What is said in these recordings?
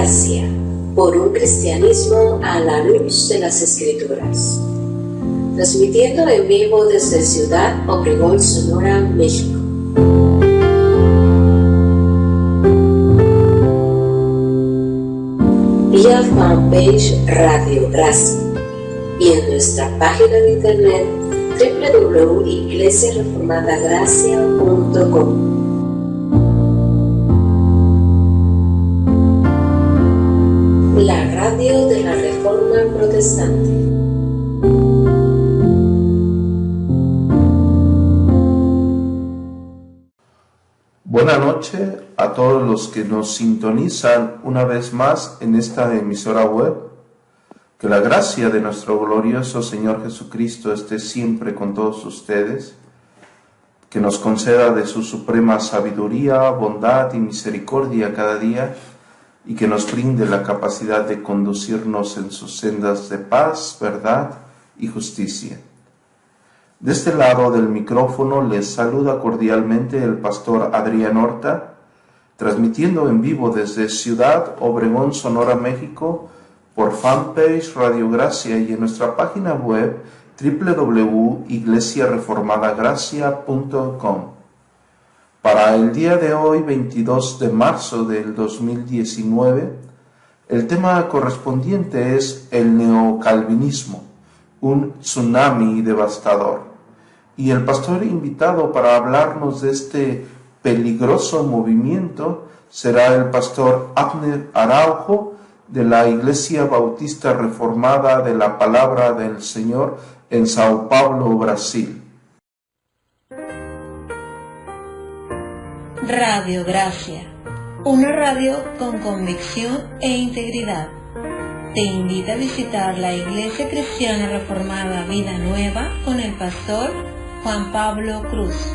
Gracia, por un cristianismo a la luz de las Escrituras. Transmitiendo en vivo desde Ciudad Obregón, Sonora, México. Vía fanpage Radio Gracia y en nuestra página de internet www.iglesiareformadagracia.com. La radio de la Reforma Protestante. Buenas noches a todos los que nos sintonizan una vez más en esta emisora web. Que la gracia de nuestro glorioso Señor Jesucristo esté siempre con todos ustedes. Que nos conceda de su suprema sabiduría, bondad y misericordia cada día, y que nos brinde la capacidad de conducirnos en sus sendas de paz, verdad y justicia. De este lado del micrófono les saluda cordialmente el pastor Adrián Horta, transmitiendo en vivo desde Ciudad Obregón, Sonora, México, por fanpage Radio Gracia y en nuestra página web www.iglesiareformadagracia.com. Para el día de hoy, 22 de marzo del 2019, el tema correspondiente es el neocalvinismo, un tsunami devastador. Y el pastor invitado para hablarnos de este peligroso movimiento será el pastor Abner Araujo de la Iglesia Bautista Reformada de la Palabra del Señor en Sao Paulo, Brasil. Radio Gracia, una radio con convicción e integridad. Te invita a visitar la Iglesia Cristiana Reformada Vida Nueva con el pastor Juan Pablo Cruz.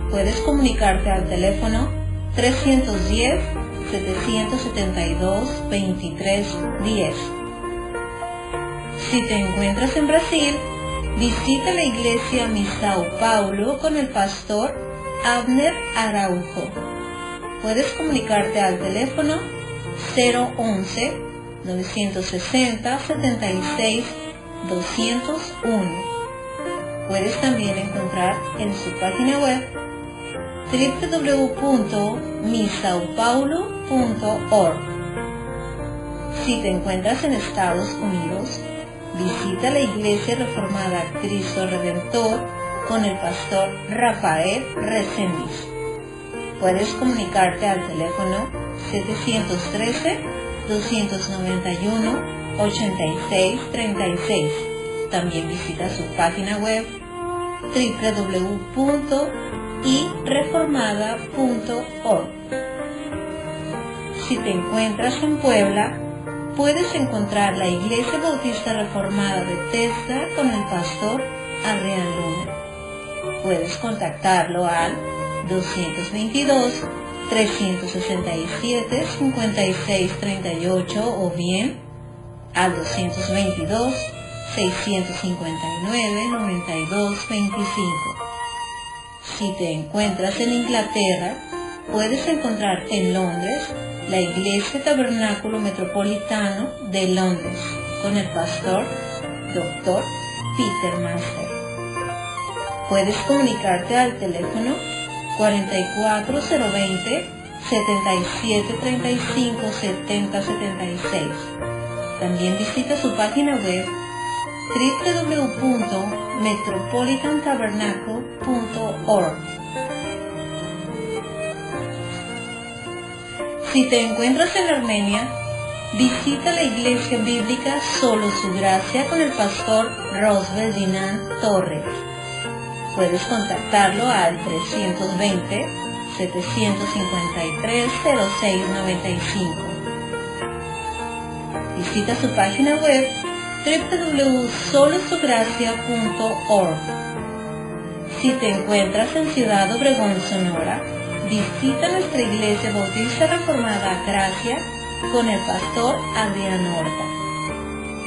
Puedes comunicarte al teléfono 310-772-2310. Si te encuentras en Brasil, visita la Iglesia Mi Sao Paulo con el pastor Abner Araujo. Puedes comunicarte al teléfono 011-960-76-201. Puedes también encontrar en su página web www.misaopaulo.org. Si te encuentras en Estados Unidos, visita la Iglesia Reformada Cristo Redentor con el pastor Rafael Reséndiz. Puedes comunicarte al teléfono 713-291-8636. También visita su página web www.ireformada.org. Si te encuentras en Puebla, puedes encontrar la Iglesia Bautista Reformada de Bethesda con el pastor Adrián Luna. Puedes contactarlo al 222-367-5638 o bien al 222-659-9225. Si te encuentras en Inglaterra, puedes encontrar en Londres la Iglesia Tabernáculo Metropolitano de Londres con el pastor Dr. Peter Master. Puedes comunicarte al teléfono 44-020-7735-7076. También visita su página web www.metropolitantabernacle.org. Si te encuentras en Armenia, visita la Iglesia Bíblica Solo Su Gracia con el pastor Rosbel Dinan Torres. Puedes contactarlo al 320-753-0695. Visita su página web www.solosugracia.org. Si te encuentras en Ciudad Obregón, Sonora, visita nuestra Iglesia Bautista Reformada Gracia con el pastor Adrián Horta.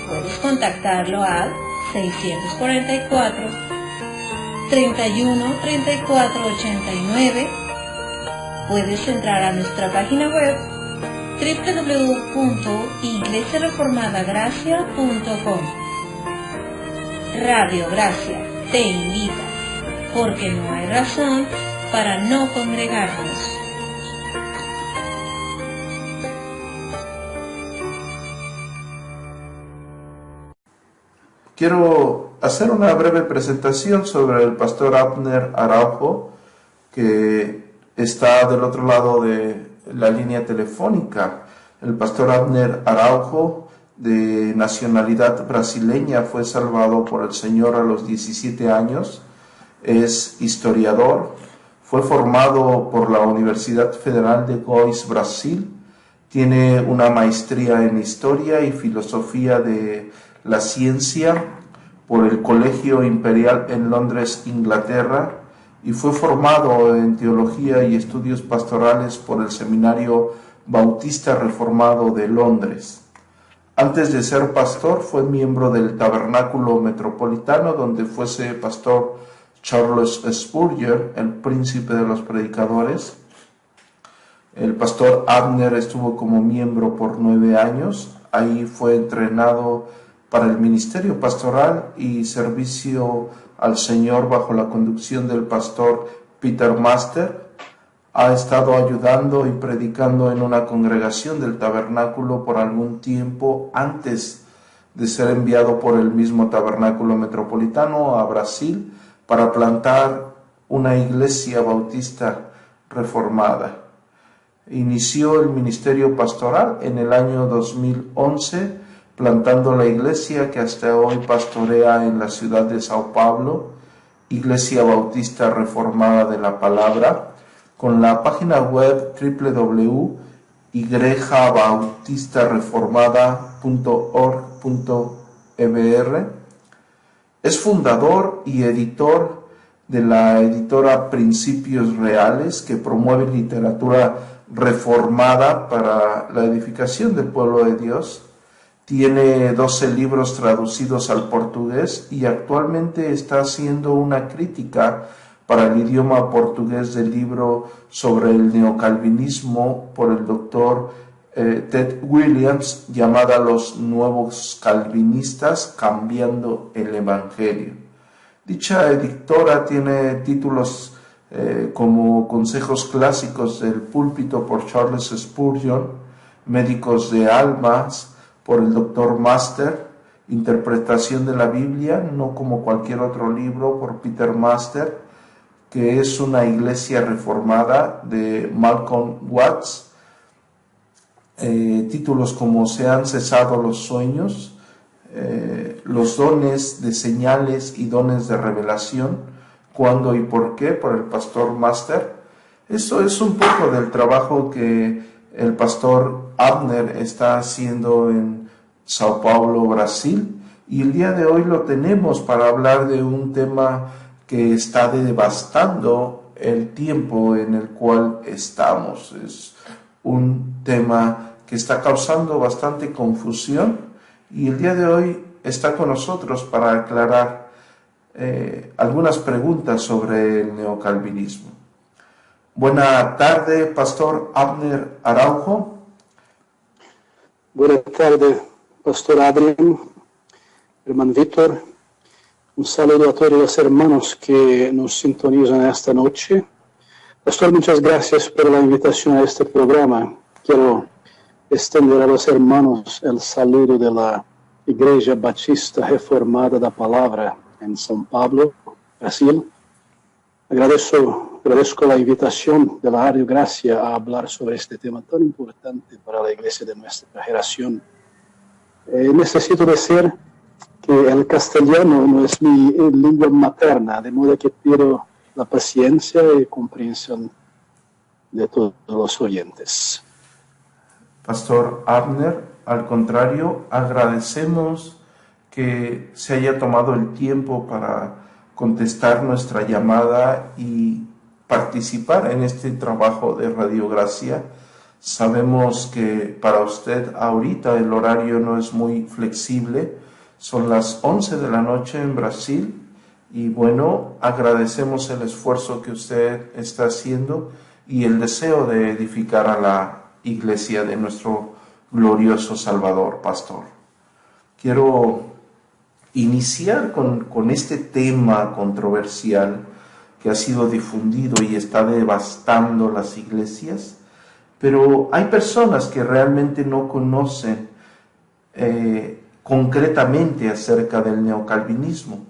Puedes contactarlo al 644-31-34-89. Puedes entrar a nuestra página web www.iglesiareformadagracia.com. Radio Gracia te invita, porque no hay razón para no congregarnos. Quiero hacer una breve presentación sobre el pastor Abner Araujo, que está del otro lado de la línea telefónica. El pastor Abner Araujo, de nacionalidad brasileña, fue salvado por el Señor a los 17 años. Es historiador, fue formado por la Universidad Federal de Goiás, Brasil. Tiene una maestría en Historia y Filosofía de la Ciencia por el Colegio Imperial en Londres, Inglaterra, y fue formado en Teología y Estudios Pastorales por el Seminario Bautista Reformado de Londres. Antes de ser pastor, fue miembro del Tabernáculo Metropolitano, donde fuese pastor Charles Spurgeon, el príncipe de los predicadores. El pastor Abner estuvo como miembro por 9 años. Ahí fue entrenado para el ministerio pastoral y servicio al Señor bajo la conducción del pastor Peter Master. Ha estado ayudando y predicando en una congregación del tabernáculo por algún tiempo antes de ser enviado por el mismo Tabernáculo Metropolitano a Brasil para plantar una iglesia bautista reformada. Inició el ministerio pastoral en el año 2011, plantando la iglesia que hasta hoy pastorea en la ciudad de Sao Paulo, Iglesia Bautista Reformada de la Palabra, con la página web www.igrejabautistareformada.org.br. Es fundador y editor de la editora Principios Reales, que promueve literatura reformada para la edificación del pueblo de Dios. Tiene 12 libros traducidos al portugués y actualmente está haciendo una crítica para el idioma portugués del libro sobre el neocalvinismo por el doctor Ted Williams, llamada Los Nuevos Calvinistas, cambiando el Evangelio. Dicha editora tiene títulos como Consejos Clásicos del Púlpito por Charles Spurgeon, Médicos de Almas por el doctor Master, Interpretación de la Biblia, no como cualquier otro libro, por Peter Master, que es una iglesia reformada, de Malcolm Watts. Títulos como Se han cesado los sueños, Los dones de señales y dones de revelación, ¿cuándo y por qué?, por el pastor Master. Eso es un poco del trabajo que el pastor Abner está haciendo en Sao Paulo, Brasil, y el día de hoy lo tenemos para hablar de un tema que está devastando el tiempo en el cual estamos. Es un tema que está causando bastante confusión, y el día de hoy está con nosotros para aclarar algunas preguntas sobre el neocalvinismo. Buena tarde, pastor Abner Araujo. Buenas tardes, pastor Adrián, hermano Víctor. Un saludo a todos los hermanos que nos sintonizan esta noche. Pastor, muchas gracias por la invitación a este programa. Quiero extender a los hermanos el saludo de la Igreja Batista Reformada da Palavra en São Paulo, Brasil. Agradezco la invitación de la Radio Gracia a hablar sobre este tema tan importante para la iglesia de nuestra generación. Necesito decir que el castellano no es mi lengua materna, de modo que pido la paciencia y comprensión de todos los oyentes. Pastor Abner, al contrario, agradecemos que se haya tomado el tiempo para contestar nuestra llamada y participar en este trabajo de Radio Gracia. Sabemos que para usted ahorita el horario no es muy flexible, son las 11 de la noche en Brasil, y bueno, agradecemos el esfuerzo que usted está haciendo y el deseo de edificar a la iglesia de nuestro glorioso Salvador, pastor. Quiero iniciar con este tema controversial que ha sido difundido y está devastando las iglesias, pero hay personas que realmente no conocen concretamente acerca del neocalvinismo.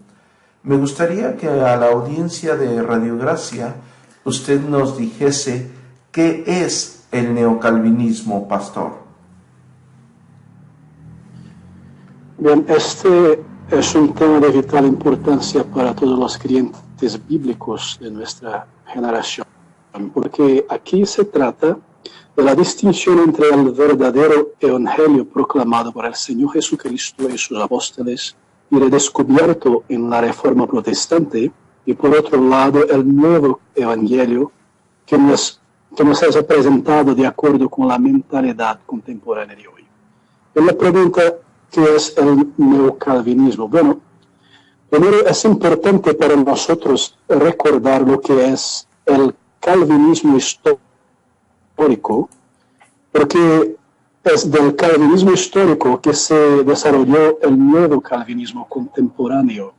Me gustaría que a la audiencia de Radio Gracia usted nos dijese qué es el neocalvinismo, pastor. Bien, este es un tema de vital importancia para todos los creyentes bíblicos de nuestra generación, porque aquí se trata de la distinción entre el verdadero evangelio proclamado por el Señor Jesucristo y sus apóstoles y redescubierto en la Reforma Protestante, y por otro lado el nuevo evangelio que nos es presentado de acuerdo con la mentalidad contemporánea de hoy. Y la pregunta, ¿qué es el neocalvinismo? Bueno, primero es importante para nosotros recordar lo que es el calvinismo histórico, porque es del calvinismo histórico que se desarrolló el nuevo calvinismo contemporáneo.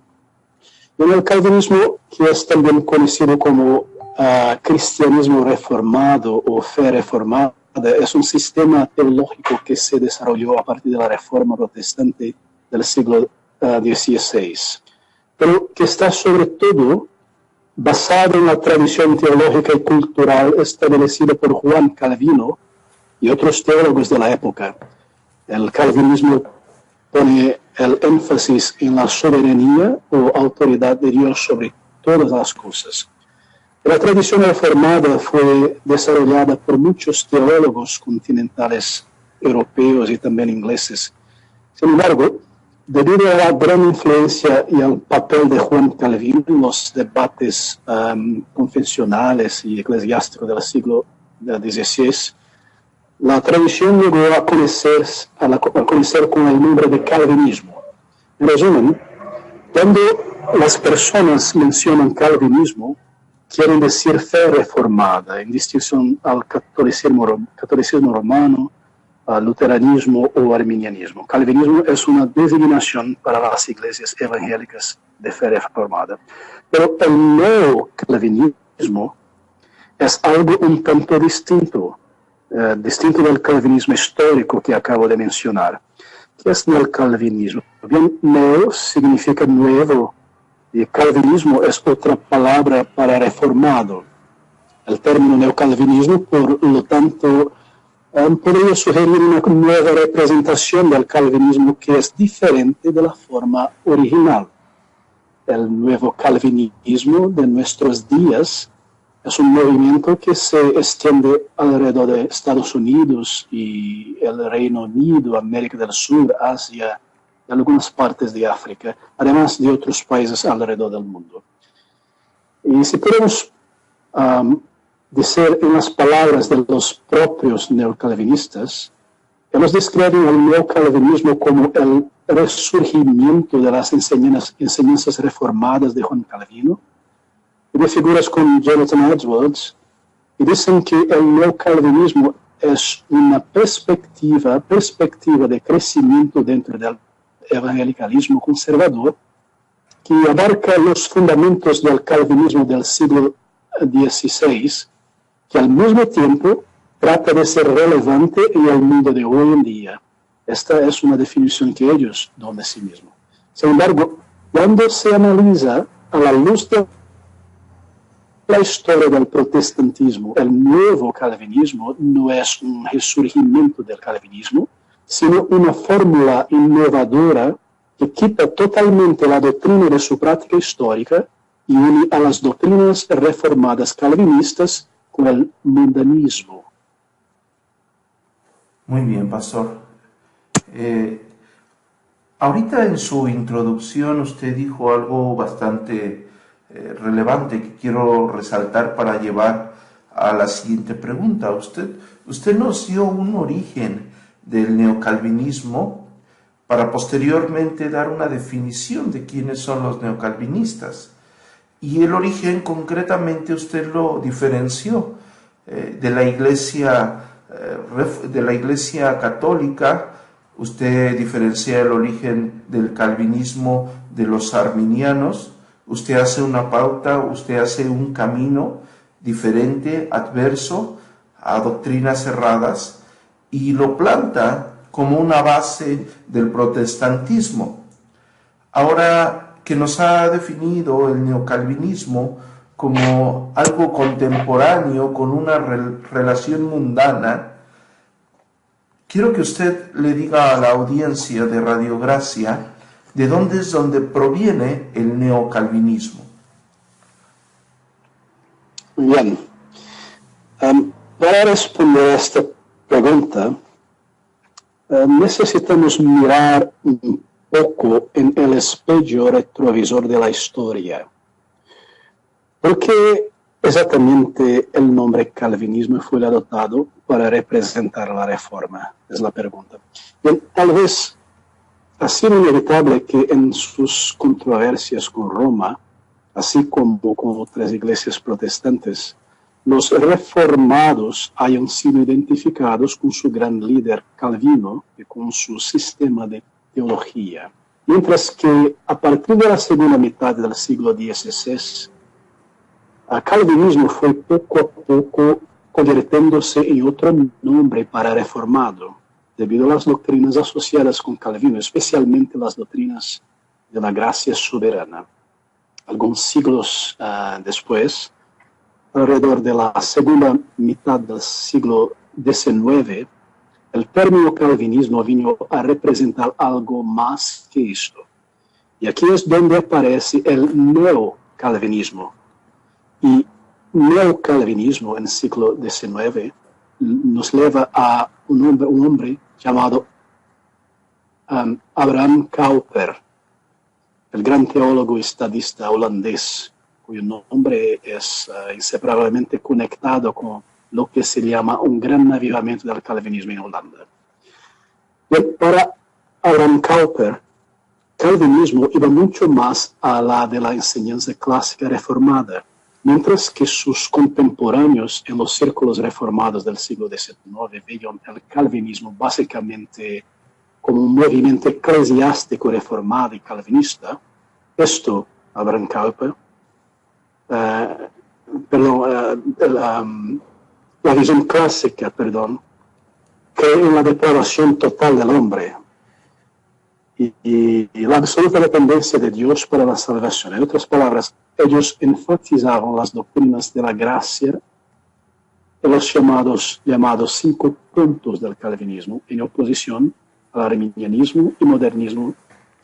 Y el calvinismo, que es también conocido como cristianismo reformado o fe reformada, es un sistema teológico que se desarrolló a partir de la Reforma Protestante del siglo XVI, pero que está sobre todo basado en la tradición teológica y cultural establecida por Juan Calvino y otros teólogos de la época. El calvinismo pone el énfasis en la soberanía o autoridad de Dios sobre todas las cosas. La tradición reformada fue desarrollada por muchos teólogos continentales europeos y también ingleses. Sin embargo, debido a la gran influencia y al papel de Juan Calvino en los debates confesionales y eclesiásticos del siglo XVI, la tradición llegó a conocer con el nombre de calvinismo. En resumen, cuando las personas mencionan calvinismo, quieren decir fe reformada, en distinción al catolicismo romano, al luteranismo o arminianismo. Calvinismo es una designación para las iglesias evangélicas de fe reformada. Pero el neocalvinismo es algo un tanto distinto, distinto del calvinismo histórico que acabo de mencionar. ¿Qué es neocalvinismo? Bien, neo significa nuevo, y calvinismo es otra palabra para reformado. El término neocalvinismo, por lo tanto, podría sugerir una nueva representación del calvinismo que es diferente de la forma original. El nuevo calvinismo de nuestros días es un movimiento que se extiende alrededor de Estados Unidos y el Reino Unido, América del Sur, Asia, y algunas partes de África, además de otros países alrededor del mundo. Y si podemos decir en las palabras de los propios neocalvinistas, ellos describen el neocalvinismo como el resurgimiento de las enseñanzas reformadas de Juan Calvino, y de figuras como Jonathan Edwards, y dicen que el neocalvinismo es una perspectiva de crecimiento dentro del evangelicalismo conservador que abarca los fundamentos del calvinismo del siglo XVI, que al mismo tiempo trata de ser relevante en el mundo de hoy en día. Esta es una definición que ellos dan de sí mismos. Sin embargo, cuando se analiza a la luz de la historia del protestantismo, el nuevo calvinismo no es un resurgimiento del calvinismo, sino una fórmula innovadora que quita totalmente la doctrina de su práctica histórica y une a las doctrinas reformadas calvinistas con el mundanismo. Muy bien, pastor. Ahorita en su introducción usted dijo algo bastante relevante que quiero resaltar para llevar a la siguiente pregunta. Usted nos dio un origen del neocalvinismo para posteriormente dar una definición de quiénes son los neocalvinistas. Y el origen concretamente usted lo diferenció de la iglesia de la Iglesia Católica, usted diferencia el origen del calvinismo de los arminianos, usted hace una pauta, usted hace un camino diferente, adverso a doctrinas erradas, y lo planta como una base del protestantismo. Ahora que nos ha definido el neocalvinismo como algo contemporáneo con una relación mundana, quiero que usted le diga a la audiencia de Radio Gracia de dónde es donde proviene el neocalvinismo. Bien. Para responder a esta pregunta, necesitamos mirar un poco en el espejo retrovisor de la historia. ¿Por qué exactamente el nombre calvinismo fue adoptado para representar la reforma? Es la pregunta. Bien, tal vez ha sido inevitable que en sus controversias con Roma, así como con otras iglesias protestantes, los reformados hayan sido identificados con su gran líder Calvino y con su sistema de teología. Mientras que a partir de la segunda mitad del siglo XVI, el calvinismo fue poco a poco convirtiéndose en otro nombre para reformado, debido a las doctrinas asociadas con Calvino, especialmente las doctrinas de la gracia soberana. Algunos siglos después, alrededor de la segunda mitad del siglo XIX, el término calvinismo vino a representar algo más que esto. Y aquí es donde aparece el neocalvinismo. Y neocalvinismo en el siglo XIX nos lleva a un hombre llamado Abraham Kuyper, el gran teólogo y estadista holandés, cuyo nombre es inseparablemente conectado con lo que se llama un gran avivamiento del calvinismo en Holanda. Bien, para Abraham Kuyper, calvinismo iba mucho más a la de la enseñanza clásica reformada, mientras que sus contemporáneos en los círculos reformados del siglo XIX veían el calvinismo básicamente como un movimiento eclesiástico reformado y calvinista. Esto, Abraham Kuyper, la visión clásica, cree en la depravación total del hombre y la absoluta dependencia de Dios para la salvación. En otras palabras, ellos enfatizaban las doctrinas de la gracia de los llamados 5 puntos del calvinismo, en oposición al arminianismo y modernismo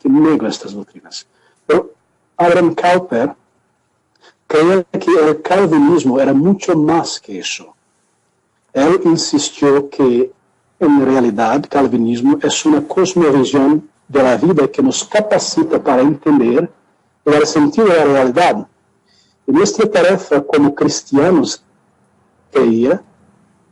que niegan estas doctrinas. Pero Abraham Kuyper creía que el calvinismo era mucho más que eso. Él insistió que en realidad el calvinismo es una cosmovisión de la vida que nos capacita para entender el sentido de la realidad. Y nuestra tarea como cristianos, creía,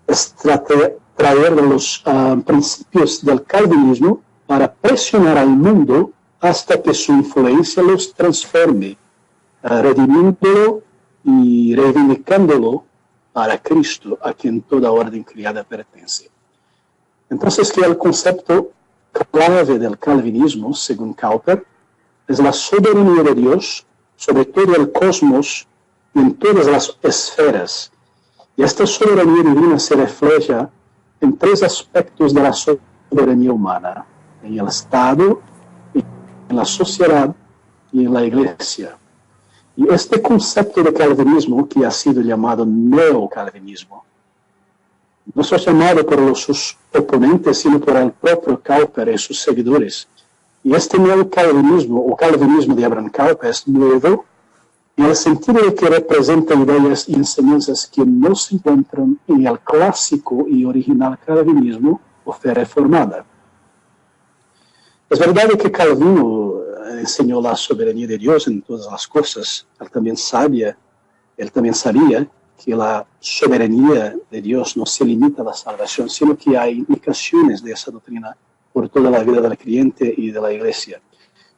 es traer los principios del calvinismo para presionar al mundo hasta que su influencia los transforme, redimiéndolo y reivindicándolo para Cristo, a quien toda orden criada pertenece. Entonces, que el concepto clave del calvinismo, según Kuyper, es la soberanía de Dios sobre todo el cosmos y en todas las esferas. Y esta soberanía divina se refleja en 3 aspectos de la soberanía humana: en el Estado, en la sociedad y en la Iglesia. Y este concepto de calvinismo, que ha sido llamado neocalvinismo, no es llamado por sus oponentes, sino por el propio Kuyper y sus seguidores. Y este neocalvinismo, o calvinismo de Abraham Kuyper, es nuevo en el sentido de que representa ideas y enseñanzas que no se encuentran en el clásico y original calvinismo o fe reformada. Es verdad que Calvino enseñó la soberanía de Dios en todas las cosas. Él también sabía que la soberanía de Dios no se limita a la salvación, sino que hay implicaciones de esa doctrina por toda la vida del creyente y de la Iglesia.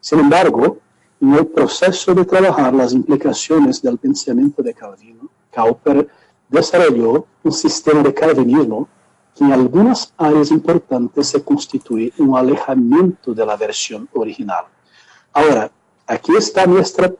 Sin embargo, en el proceso de trabajar las implicaciones del pensamiento de Calvino, Kuyper desarrolló un sistema de calvinismo que en algunas áreas importantes se constituye un alejamiento de la versión original. Ahora, aquí está nuestra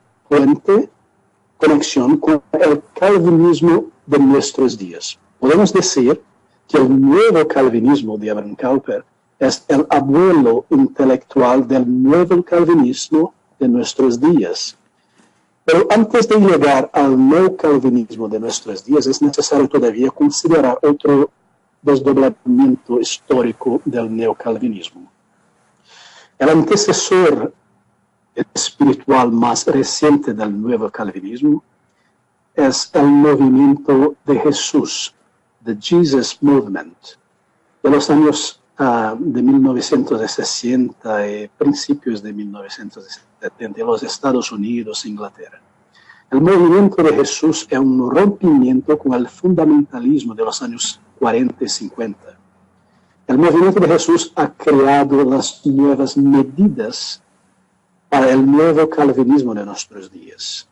conexión con el calvinismo de nuestros días. Podemos decir que el nuevo calvinismo de Abraham Kuyper es el abuelo intelectual del nuevo calvinismo de nuestros días. Pero antes de llegar al neocalvinismo de nuestros días, es necesario todavía considerar otro desdoblamiento histórico del neocalvinismo. El antecesor espiritual más reciente del nuevo calvinismo es el movimiento de Jesús, the Jesus Movement, de los años de 1960 y principios de 1970 en los Estados Unidos e Inglaterra. El movimiento de Jesús es un rompimiento con el fundamentalismo de los años 40 y 50. El movimiento de Jesús ha creado las nuevas medidas para el nuevo calvinismo de nuestros días.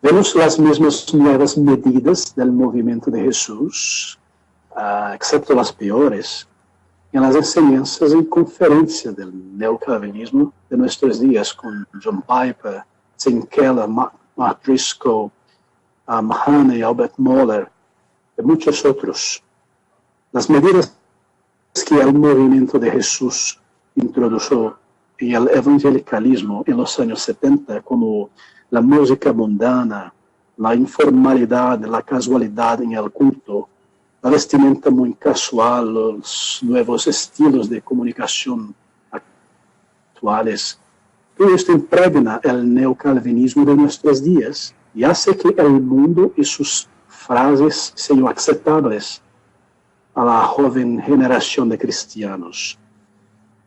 Vemos las mismas nuevas medidas del movimiento de Jesús, excepto las peores, en las enseñanzas y conferencias del neocalvinismo de nuestros días, con John Piper, Tim Keller, Mark Driscoll, Mahoney, Albert Mohler y muchos otros. Las medidas que el movimiento de Jesús introdujo en el evangelicalismo en los años 70, como la música mundana, la informalidad, la casualidad en el culto, la vestimenta muy casual, los nuevos estilos de comunicación actuales. Todo esto impregna el neocalvinismo de nuestros días y hace que el mundo y sus frases sean aceptables a la joven generación de cristianos.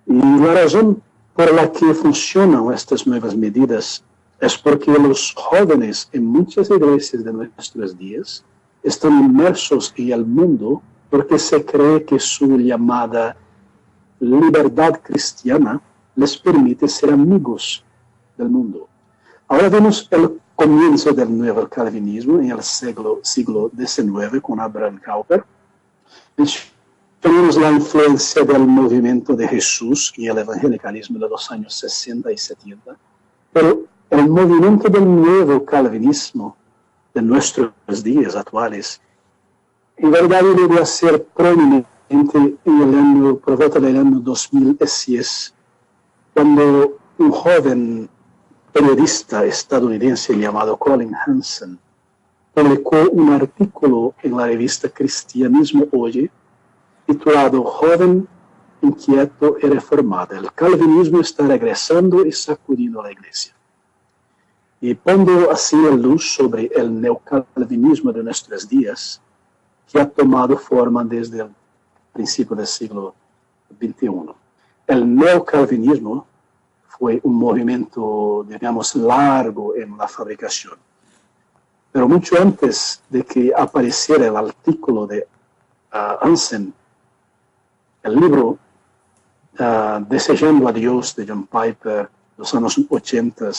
Y la razón por la que funcionan estas nuevas medidas es porque los jóvenes en muchas iglesias de nuestros días están inmersos en el mundo porque se cree que su llamada libertad cristiana les permite ser amigos del mundo. Ahora vemos el comienzo del nuevo calvinismo en el siglo XIX con Abraham Kuyper. Tenemos la influencia del movimiento de Jesús y el evangelicalismo de los años 60 y 70, pero el movimiento del nuevo calvinismo de nuestros días actuales, en verdad llegó a ser prominente por volta del año 2010, cuando un joven periodista estadounidense llamado Colin Hansen publicó un artículo en la revista Cristianismo Hoy, titulado Joven, inquieto y reformado. El calvinismo está regresando y sacudiendo a la iglesia. Y poniendo así en luz sobre el neocalvinismo de nuestros días, que ha tomado forma desde el principio del siglo XXI. El neocalvinismo fue un movimiento, digamos, largo en la fabricación. Pero mucho antes de que apareciera el artículo de Hansen, el libro Desejando a Dios de John Piper, los años 80,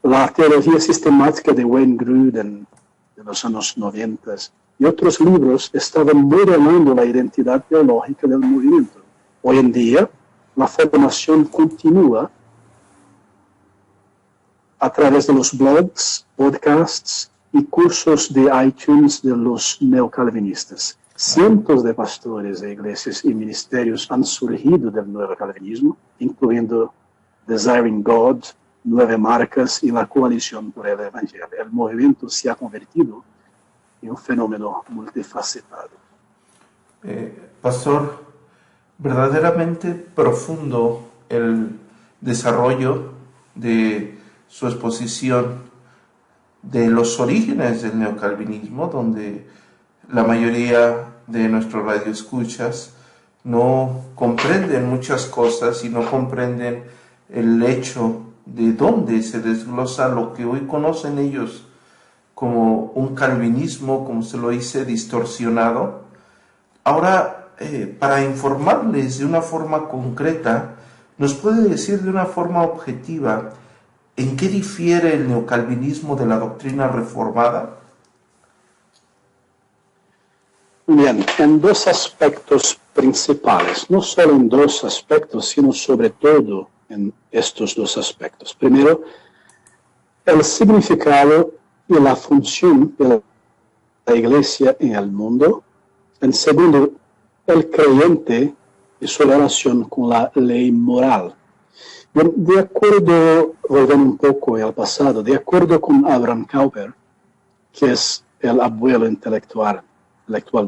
la teología sistemática de Wayne Grudem de los años 90 y otros libros estaban modelando la identidad teológica del movimiento. Hoy en día, la formación continúa a través de los blogs, podcasts y cursos de iTunes de los neocalvinistas. Cientos de pastores de iglesias y ministerios han surgido del nuevo calvinismo, incluyendo Desiring God, 9 Marcas y la Coalición por el Evangelio. El movimiento se ha convertido en un fenómeno multifacetado. Pastor, verdaderamente profundo el desarrollo de su exposición de los orígenes del neocalvinismo, donde la mayoría de nuestros radioescuchas no comprenden muchas cosas y no comprenden el hecho de dónde se desglosa lo que hoy conocen ellos como un calvinismo, como se lo dice, distorsionado. Ahora, para informarles de una forma concreta, ¿nos puede decir de una forma objetiva en qué difiere el neocalvinismo de la doctrina reformada? Bien, en dos aspectos principales, no solo en dos aspectos, sino sobre todo en estos dos aspectos. Primero, el significado y la función de la Iglesia en el mundo. En segundo, el creyente y su relación con la ley moral. Bien, de acuerdo, volviendo un poco al pasado, de acuerdo con Abraham Kuyper, que es el abuelo intelectual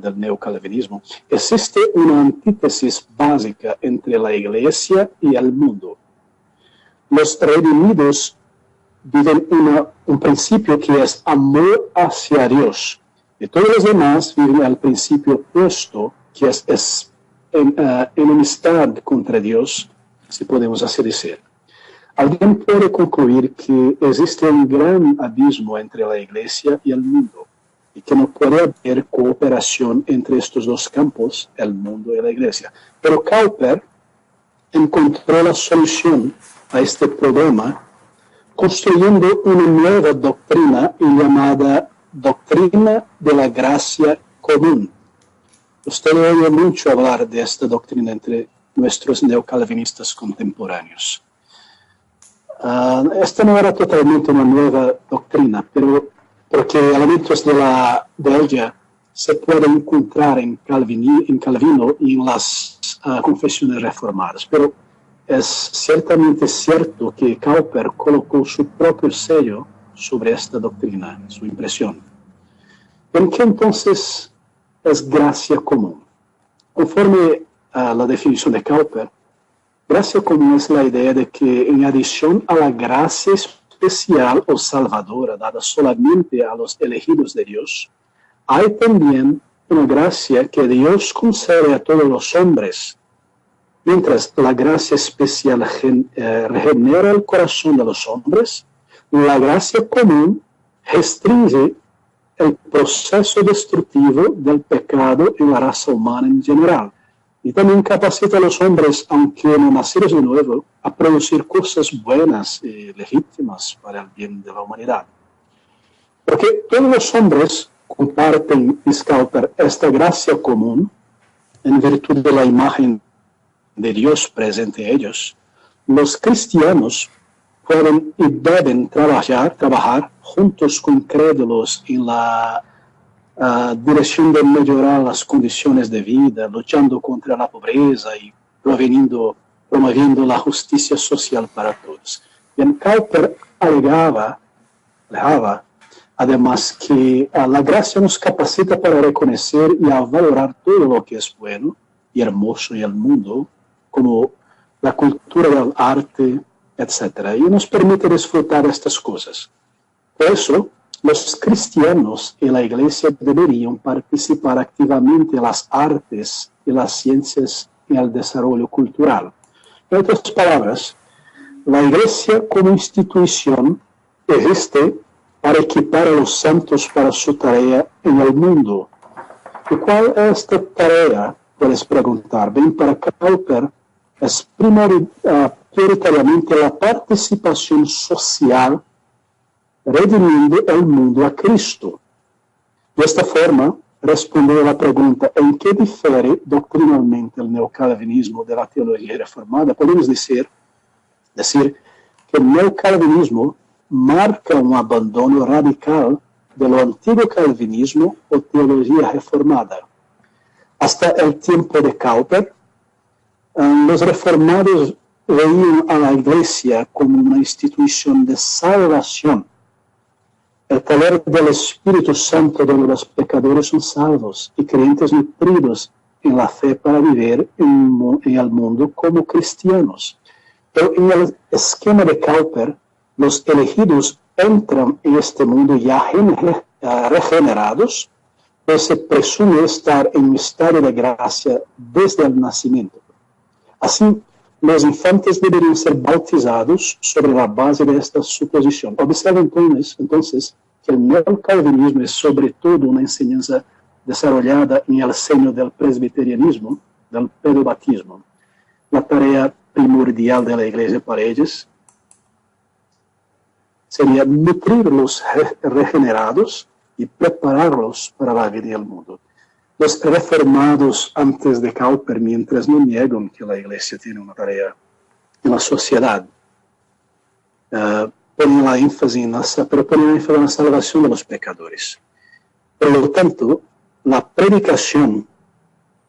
del neocalvinismo, existe una antítesis básica entre la Iglesia y el mundo. Los redimidos viven un principio que es amor hacia Dios, y todos los demás viven el principio opuesto, que es enemistad contra Dios, si podemos así decir. Alguien puede concluir que existe un gran abismo entre la Iglesia y el mundo, y que no puede haber cooperación entre estos dos campos, el mundo y la Iglesia. Pero Kuyper encontró la solución a este problema construyendo una nueva doctrina llamada doctrina de la gracia común. Usted oye mucho hablar de esta doctrina entre nuestros neocalvinistas contemporáneos. Esta no era totalmente una nueva doctrina, pero porque elementos de ella se pueden encontrar en Calvino y en las confesiones reformadas. Pero es ciertamente cierto que Kuyper colocó su propio sello sobre esta doctrina, su impresión. ¿En qué entonces es gracia común? Conforme a la definición de Kuyper, gracia común es la idea de que en adición a la gracia especial o salvadora dada solamente a los elegidos de Dios, hay también una gracia que Dios concede a todos los hombres. Mientras la gracia especial regenera el corazón de los hombres, la gracia común restringe el proceso destructivo del pecado en la raza humana en general. Y también capacita a los hombres, aunque no nacidos de nuevo, a producir cosas buenas y legítimas para el bien de la humanidad. Porque todos los hombres comparten, dice Kuyper, esta gracia común en virtud de la imagen de Dios presente en ellos. Los cristianos pueden y deben trabajar juntos con incrédulos en la dirección de mejorar las condiciones de vida, luchando contra la pobreza y promoviendo la justicia social para todos. Y en Kuyper alegaba además que la gracia nos capacita para reconocer y a valorar todo lo que es bueno y hermoso en el mundo, como la cultura del arte, etc. Y nos permite disfrutar de estas cosas. Por eso, los cristianos y la Iglesia deberían participar activamente en las artes y las ciencias y el desarrollo cultural. En otras palabras, la Iglesia como institución existe para equipar a los santos para su tarea en el mundo. ¿Y cuál es esta tarea? Puedes preguntar. Bien, para Kuyper es prioritariamente la participación social redimiendo el mundo a Cristo. De esta forma, respondiendo a la pregunta ¿en qué difiere doctrinalmente el neocalvinismo de la teología reformada? Podemos decir que el neocalvinismo marca un abandono radical de lo antiguo calvinismo o teología reformada. Hasta el tiempo de Kuyper, los reformados veían a la Iglesia como una institución de salvación. El poder del Espíritu Santo donde los pecadores son salvos y creyentes nutridos en la fe para vivir en el mundo como cristianos. Pero en el esquema de Kuyper, los elegidos entran en este mundo ya regenerados, pues se presume estar en un estado de gracia desde el nacimiento. Así, los infantes deberían ser bautizados sobre la base de esta suposición. Observa entonces que el neocalvinismo es sobre todo una enseñanza desarrollada en el seno del presbiterianismo, del pedobautismo. La tarea primordial de la Iglesia para ellos sería nutrir los regenerados y prepararlos para la vida del mundo. Los reformados antes de Cowper, mientras no niegan que la Iglesia tiene una tarea en la sociedad, ponen la énfasis en la salvación de los pecadores. Por lo tanto, la predicación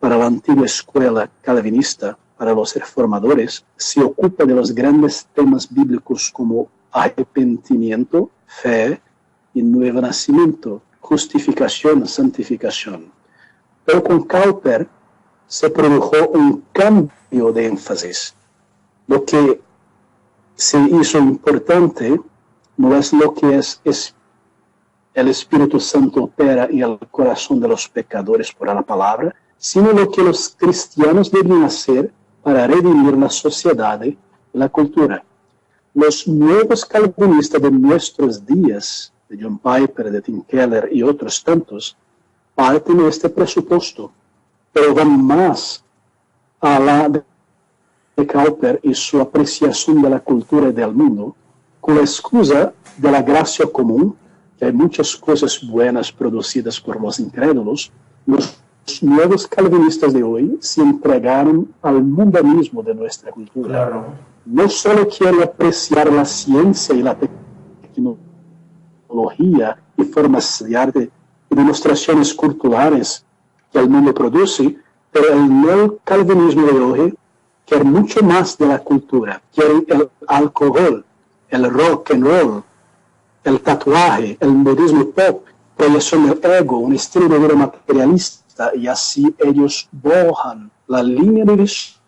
para la antigua escuela calvinista, para los reformadores, se ocupa de los grandes temas bíblicos como arrepentimiento, fe y nuevo nacimiento, justificación, santificación. Pero con Cowper se produjo un cambio de énfasis. Lo que se hizo importante no es lo que es el Espíritu Santo opera en el corazón de los pecadores por la palabra, sino lo que los cristianos deben hacer para redimir la sociedad y la cultura. Los nuevos calvinistas de nuestros días, de John Piper, de Tim Keller y otros tantos, parten de este presupuesto, pero van más a la de Cowper y su apreciación de la cultura y del mundo, con la excusa de la gracia común, que hay muchas cosas buenas producidas por los incrédulos. Los nuevos calvinistas de hoy se entregaron al mundanismo de nuestra cultura. Claro. No solo quieren apreciar la ciencia y la tecnología y formas de arte y demostraciones culturales que el mundo produce, pero el neocalvinismo de hoy quiere mucho más de la cultura. Quiere el alcohol, el rock and roll, el tatuaje, el modismo pop, proyección del ego, un estilo de vida materialista, y así ellos borran la línea de división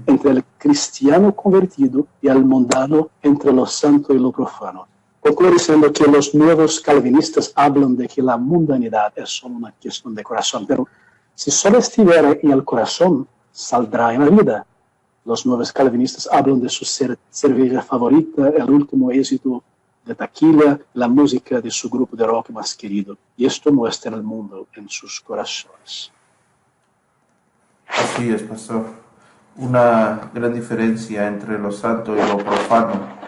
entre el cristiano convertido y el mundano, entre lo santo y lo profano. Concluye diciendo que los nuevos calvinistas hablan de que la mundanidad es solo una cuestión de corazón, pero si solo estuviera en el corazón, saldrá en la vida. Los nuevos calvinistas hablan de su cerveza favorita, el último éxito de taquilla, la música de su grupo de rock más querido. Y esto muestra el mundo en sus corazones. Así es, pastor. Una gran diferencia entre lo santo y lo profano.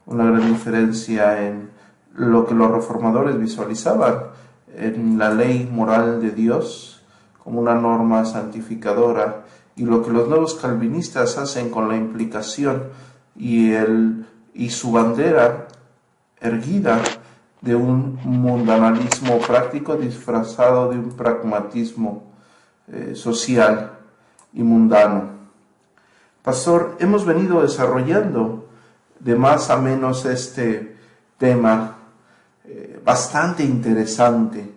Una gran diferencia en lo que los reformadores visualizaban en la ley moral de Dios como una norma santificadora, y lo que los nuevos calvinistas hacen con la implicación y su bandera erguida de un mundanalismo práctico disfrazado de un pragmatismo social y mundano. Pastor, hemos venido desarrollando de más a menos este tema bastante interesante,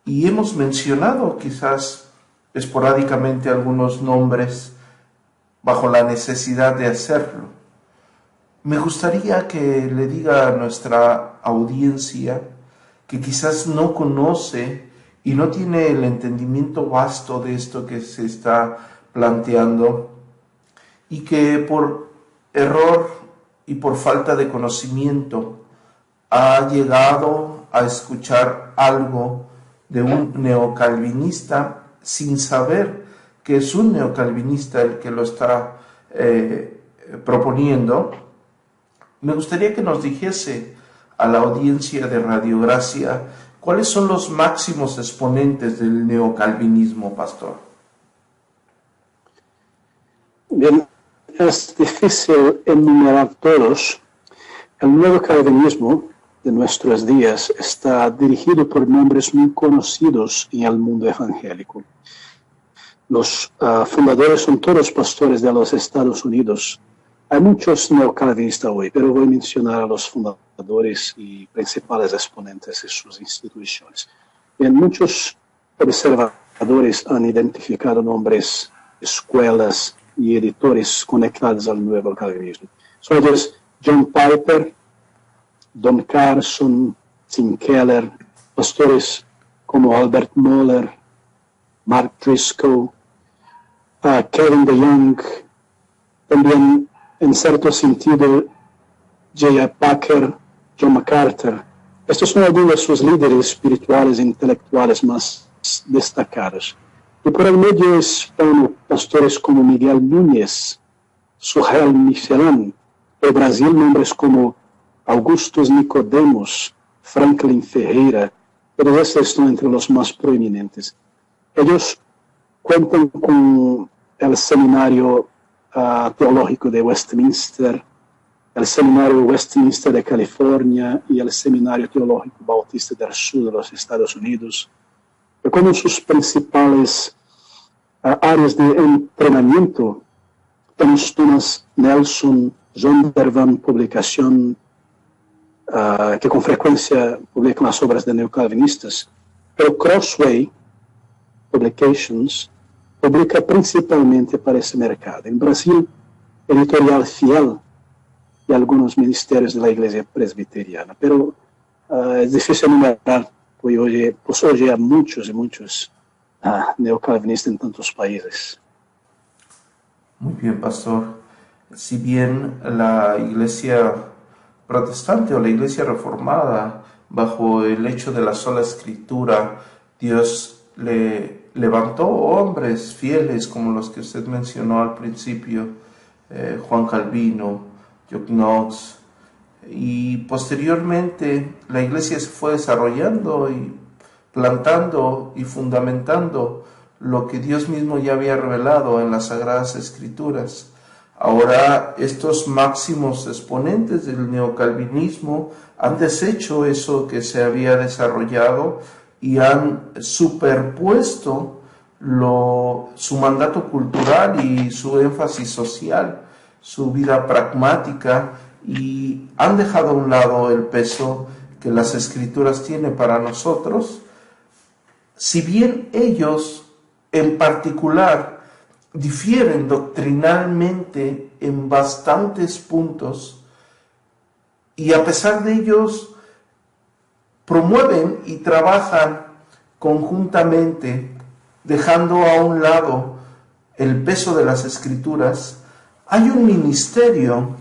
y hemos mencionado quizás esporádicamente algunos nombres bajo la necesidad de hacerlo. Me gustaría que le diga a nuestra audiencia que quizás no conoce y no tiene el entendimiento vasto de esto que se está planteando, y que por error y por falta de conocimiento ha llegado a escuchar algo de un neocalvinista sin saber que es un neocalvinista el que lo está proponiendo. Me gustaría que nos dijese a la audiencia de Radio Gracia cuáles son los máximos exponentes del neocalvinismo, pastor. Bien, es difícil enumerar todos. El nuevo calvinismo de nuestros días está dirigido por nombres muy conocidos en el mundo evangélico. Los fundadores son todos pastores de los Estados Unidos. Hay muchos neocalvinistas hoy, pero voy a mencionar a los fundadores y principales exponentes de sus instituciones. Bien, muchos observadores han identificado nombres, escuelas y editores conectados al nuevo calvinismo. Son ellos John Piper, Don Carson, Tim Keller, pastores como Albert Mohler, Mark Driscoll, Kevin DeYoung, también en cierto sentido J.I. Packer, John MacArthur. Estos son algunos de sus líderes espirituales e intelectuales más destacados. Y por el medio están pastores como Miguel Núñez, Sujel Michelin, en Brasil nombres como Augustus Nicodemos, Franklin Ferreira, pero estos están entre los más prominentes. Ellos cuentan con el Seminario Teológico de Westminster, el Seminario Westminster de California y el Seminario Teológico Bautista del Sur de los Estados Unidos, que como sus principales áreas de entrenamiento tenemos Thomas Nelson, Zondervan, publicación que con frecuencia publican las obras de neocalvinistas, pero Crossway Publications publica principalmente para ese mercado. En Brasil, Editorial Fiel y algunos ministerios de la Iglesia Presbiteriana, pero es difícil enumerar, pues hoy hay muchos y muchos neocalvinistas en tantos países. Muy bien, pastor. Si bien la Iglesia protestante o la Iglesia reformada, bajo el hecho de la sola Escritura, Dios le levantó hombres fieles como los que usted mencionó al principio, Juan Calvino, John Knox, y posteriormente la Iglesia se fue desarrollando y plantando y fundamentando lo que Dios mismo ya había revelado en las Sagradas Escrituras. Ahora estos máximos exponentes del neocalvinismo han deshecho eso que se había desarrollado y han superpuesto su mandato cultural y su énfasis social, su vida pragmática, y han dejado a un lado el peso que las Escrituras tienen para nosotros. Si bien ellos en particular difieren doctrinalmente en bastantes puntos, y a pesar de ellos promueven y trabajan conjuntamente, dejando a un lado el peso de las Escrituras, hay un ministerio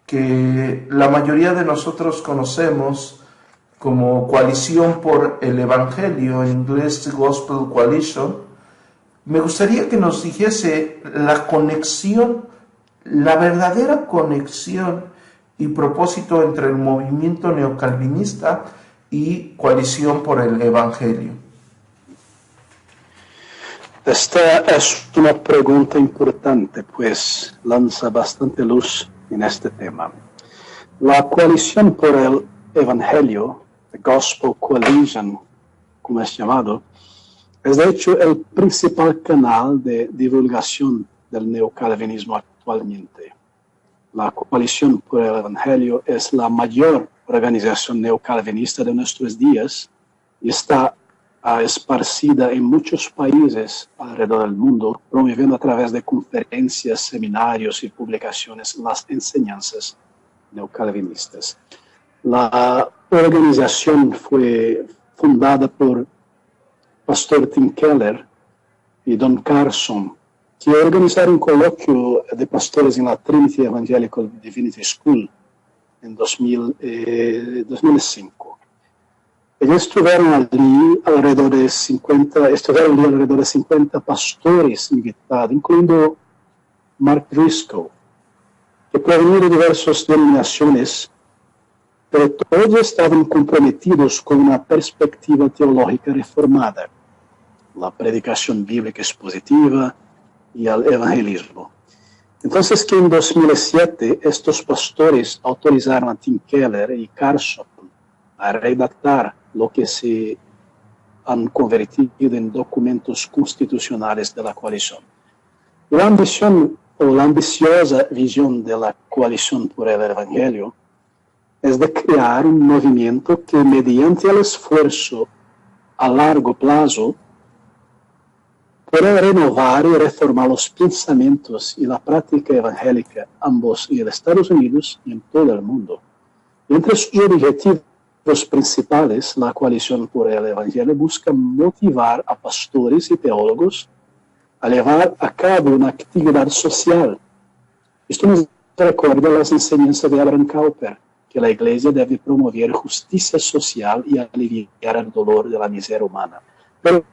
que la mayoría de nosotros conocemos como Coalición por el Evangelio, en inglés Gospel Coalition. Me gustaría que nos dijese la conexión, la verdadera conexión y propósito entre el movimiento neocalvinista y Coalición por el Evangelio. Esta es una pregunta importante, pues lanza bastante luz en este tema. La Coalición por el Evangelio, the Gospel Coalition, como es llamado, es de hecho el principal canal de divulgación del neocalvinismo actualmente. La Coalición por el Evangelio es la mayor organización neocalvinista de nuestros días y está esparcida en muchos países alrededor del mundo, promoviendo a través de conferencias, seminarios y publicaciones las enseñanzas neocalvinistas. La organización fue fundada por Pastor Tim Keller y Don Carson, que organizaron un coloquio de pastores en la Trinity Evangelical Divinity School en 2005. Ellos estuvieron allí alrededor de 50 pastores invitados, incluyendo Mark Driscoll, que provenían de diversas denominaciones, pero todos estaban comprometidos con una perspectiva teológica reformada, la predicación bíblica expositiva y el evangelismo. Entonces, que en 2007 estos pastores autorizaron a Tim Keller y Carson a redactar lo que se han convertido en documentos constitucionales de la coalición. La ambición o la ambiciosa visión de la Coalición por el Evangelio es de crear un movimiento que, mediante el esfuerzo a largo plazo, pueda renovar y reformar los pensamientos y la práctica evangélica, ambos en Estados Unidos y en todo el mundo. Y entre sus objetivos principales, la Coalición por el Evangelio busca motivar a pastores y teólogos a llevar a cabo una actividad social. Esto nos recuerda las enseñanzas de Abraham Kuyper, que la Iglesia debe promover justicia social y aliviar el dolor de la miseria humana. Pero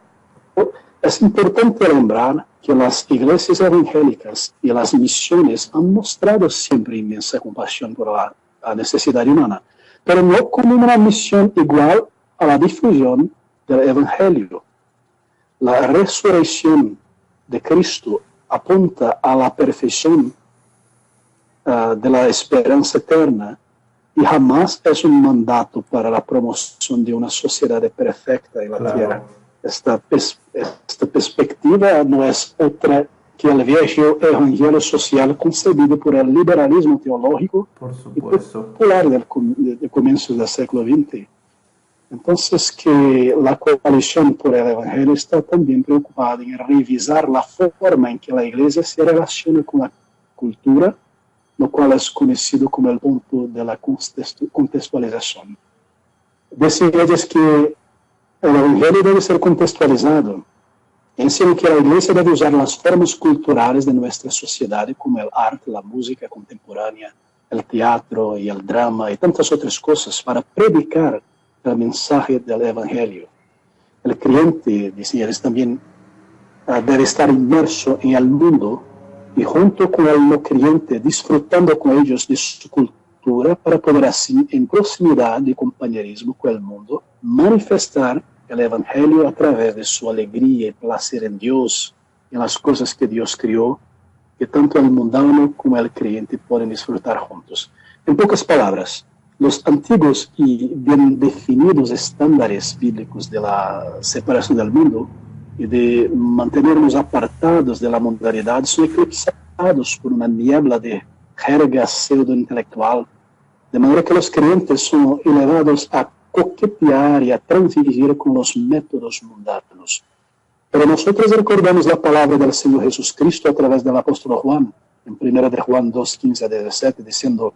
es importante lembrar que las iglesias evangélicas y las misiones han mostrado siempre inmensa compasión por la necesidad humana, pero no como una misión igual a la difusión del Evangelio. La resurrección de Cristo apunta a la perfección de la esperanza eterna y jamás es un mandato para la promoción de una sociedad perfecta en la tierra. Esta perspectiva no es otra que el viejo evangelio social concebido por el liberalismo teológico y popular de comienzos del siglo XX. Entonces, que la coalición por el Evangelio está también preocupada en revisar la forma en que la Iglesia se relaciona con la cultura, lo cual es conocido como el punto de la contextualización. Decía ellos que el Evangelio debe ser contextualizado, en sino que la Iglesia debe usar las formas culturales de nuestra sociedad, como el arte, la música contemporánea, el teatro y el drama y tantas otras cosas, para predicar el mensaje del Evangelio. El creyente, decía ellos también, debe estar inmerso en el mundo y junto con el no creyente, disfrutando con ellos de su cultura para poder así, en proximidad y compañerismo con el mundo, manifestar el Evangelio a través de su alegría y placer en Dios, en las cosas que Dios creó, que tanto el mundano como el creyente pueden disfrutar juntos. En pocas palabras, los antiguos y bien definidos estándares bíblicos de la separación del mundo y de mantenernos apartados de la mundanidad son eclipsados por una niebla de jerga pseudo-intelectual, de manera que los creyentes son elevados a coquetear y a transigir con los métodos mundanos. Pero nosotros recordamos la palabra del Señor Jesucristo a través del apóstol Juan, en 1 de Juan 2, 15 a 17, diciendo: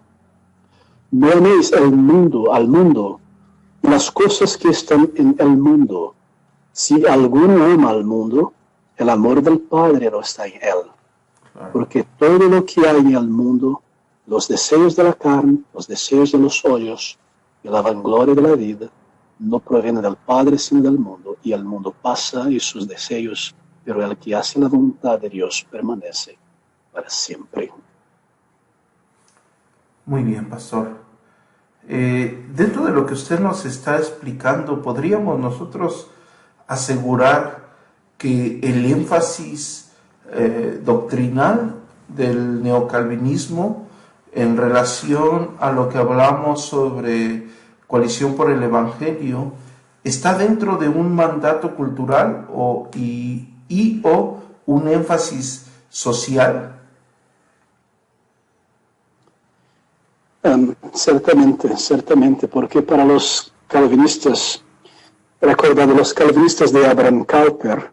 no améis al mundo, y las cosas que están en el mundo. Si alguno ama al mundo, el amor del Padre no está en él. Porque todo lo que hay en el mundo, los deseos de la carne, los deseos de los ojos y la vanagloria de la vida, no proviene del Padre sino del mundo, y el mundo pasa y sus deseos, pero el que hace la voluntad de Dios permanece para siempre. Muy bien, pastor. Dentro de lo que usted nos está explicando, ¿podríamos nosotros asegurar que el énfasis doctrinal del neocalvinismo en relación a lo que hablamos sobre coalición por el Evangelio está dentro de un mandato cultural o un énfasis social? Certamente, porque para los calvinistas, recordad los calvinistas de Abraham Kuyper,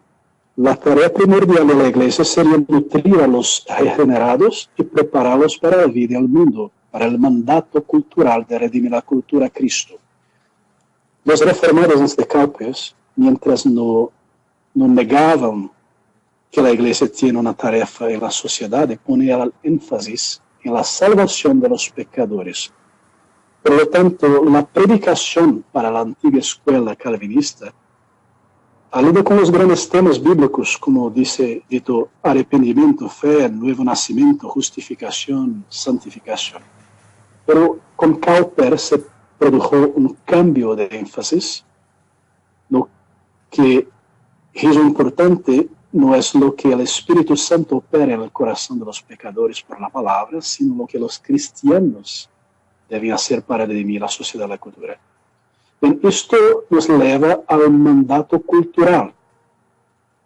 la tarea primordial de la Iglesia sería nutrir a los regenerados y prepararlos para la vida del mundo, para el mandato cultural de redimir la cultura a Cristo. Los reformados de Kuyper, mientras no negaban que la Iglesia tiene una tarea en la sociedad, ponían el énfasis en la salvación de los pecadores. Por lo tanto, la predicación para la antigua escuela calvinista alude con los grandes temas bíblicos, como dito arrepentimiento, fe, nuevo nacimiento, justificación, santificación. Pero con Kuyper se produjo un cambio de énfasis. Lo que es importante no es lo que el Espíritu Santo opera en el corazón de los pecadores por la palabra, sino lo que los cristianos deben hacer para redimir la sociedad y la cultura. Esto nos lleva al mandato cultural,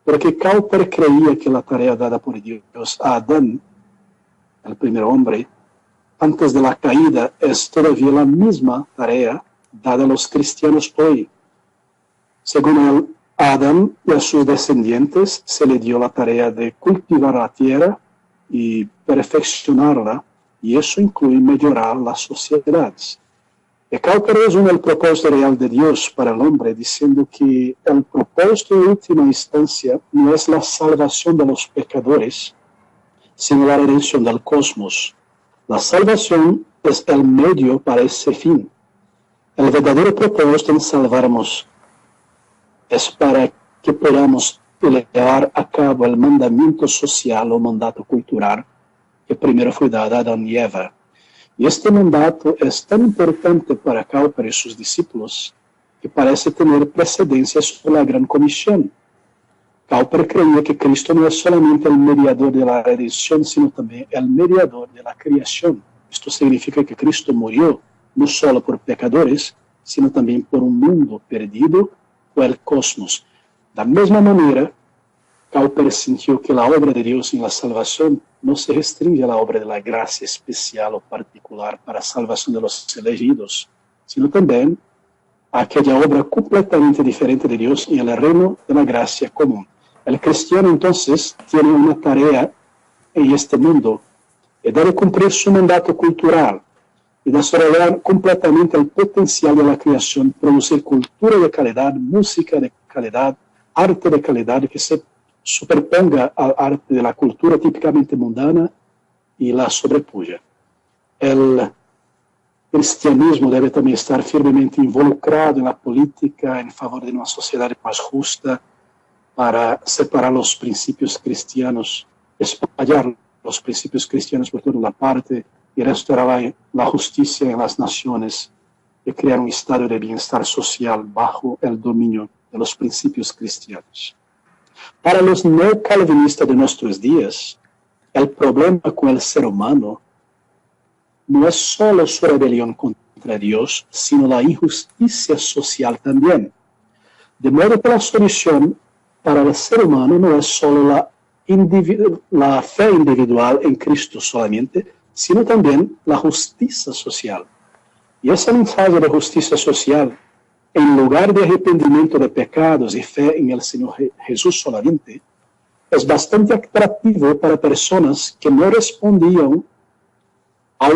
porque Kuyper creía que la tarea dada por Dios a Adán, el primer hombre, antes de la caída, es todavía la misma tarea dada a los cristianos hoy. Según él, a Adán y a sus descendientes se le dio la tarea de cultivar la tierra y perfeccionarla, y eso incluye mejorar las sociedades. Y Kuyper resume el propósito real de Dios para el hombre diciendo que el propósito de última instancia no es la salvación de los pecadores, sino la redención del cosmos. La salvación es el medio para ese fin. El verdadero propósito en salvarnos es para que podamos llevar a cabo el mandamiento social o mandato cultural que primero fue dado a Adán y Eva. Y este mandato es tan importante para Kuyper y sus discípulos que parece tener precedencia sobre la Gran Comisión. Cowper creía que Cristo no es solamente el mediador de la redención, sino también el mediador de la creación. Esto significa que Cristo murió no solo por pecadores, sino también por un mundo perdido o el cosmos. De la misma manera, Cowper sintió que la obra de Dios en la salvación no se restringe a la obra de la gracia especial o particular para la salvación de los elegidos, sino también a aquella obra completamente diferente de Dios en el reino de la gracia común. El cristiano entonces tiene una tarea en este mundo y debe cumplir su mandato cultural y desarrollar completamente el potencial de la creación, producir cultura de calidad, música de calidad, arte de calidad que se superponga al arte de la cultura típicamente mundana y la sobrepuja. El cristianismo debe también estar firmemente involucrado en la política en favor de una sociedad más justa, para separar los principios cristianos, espalhar los principios cristianos por toda la parte y restaurar la justicia en las naciones y crear un estado de bienestar social bajo el dominio de los principios cristianos. Para los neocalvinistas de nuestros días, el problema con el ser humano no es solo su rebelión contra Dios, sino la injusticia social también. De modo que la solución para el ser humano no es solo la fe individual en Cristo solamente, sino también la justicia social. Y ese mensaje de justicia social, en lugar de arrepentimiento de pecados y fe en el Señor Jesús solamente, es bastante atractivo para personas que no respondían a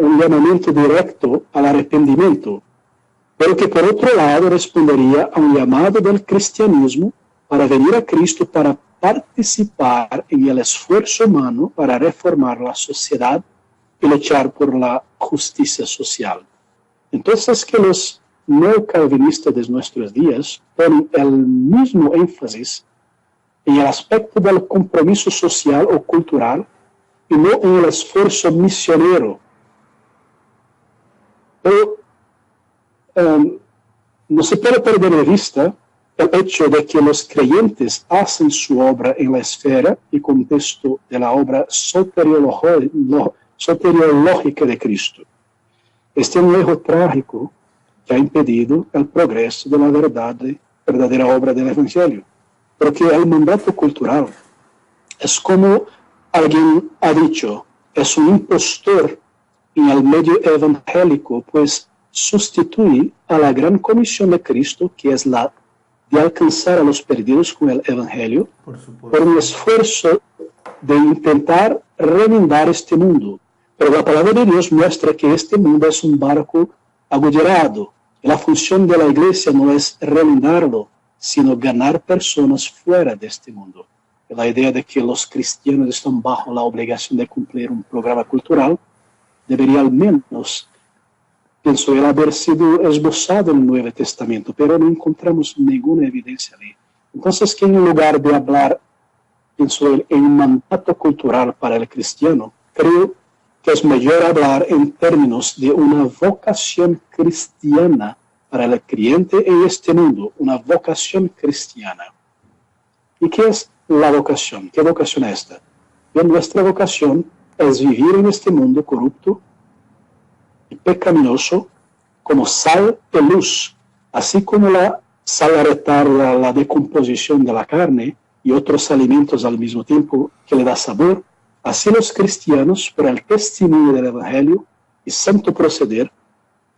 un llamamiento directo al arrepentimiento, pero que por otro lado respondería a un llamado del cristianismo para venir a Cristo para participar en el esfuerzo humano para reformar la sociedad y luchar por la justicia social. Entonces que los neocalvinistas de nuestros días ponen el mismo énfasis en el aspecto del compromiso social o cultural y no en el esfuerzo misionero. Pero no se puede perder de vista el hecho de que los creyentes hacen su obra en la esfera y contexto de la obra soteriológica de Cristo. Este es un hecho trágico que ha impedido el progreso de la verdadera obra del Evangelio. Porque el mandato cultural es como alguien ha dicho, es un impostor en el medio evangélico, pues sustituye a la gran comisión de Cristo, que es la de alcanzar a los perdidos con el Evangelio, por un esfuerzo de intentar remendar este mundo. Pero la palabra de Dios muestra que este mundo es un barco agujero, y la función de la iglesia no es remendarlo, sino ganar personas fuera de este mundo. La idea de que los cristianos están bajo la obligación de cumplir un programa cultural debería al menos, pienso, el haber sido esbozado en el Nuevo Testamento, pero no encontramos ninguna evidencia allí. Entonces, que en lugar de hablar, pienso, en un mandato cultural para el cristiano, creo que es mejor hablar en términos de una vocación cristiana para el creyente en este mundo, una vocación cristiana. ¿Y qué es la vocación? ¿Qué vocación es esta? Bien, nuestra vocación es vivir en este mundo corrupto y pecaminoso como sal y luz, así como la sal retarda la decomposición de la carne y otros alimentos al mismo tiempo que le da sabor. Así los cristianos, por el testimonio del Evangelio y santo proceder,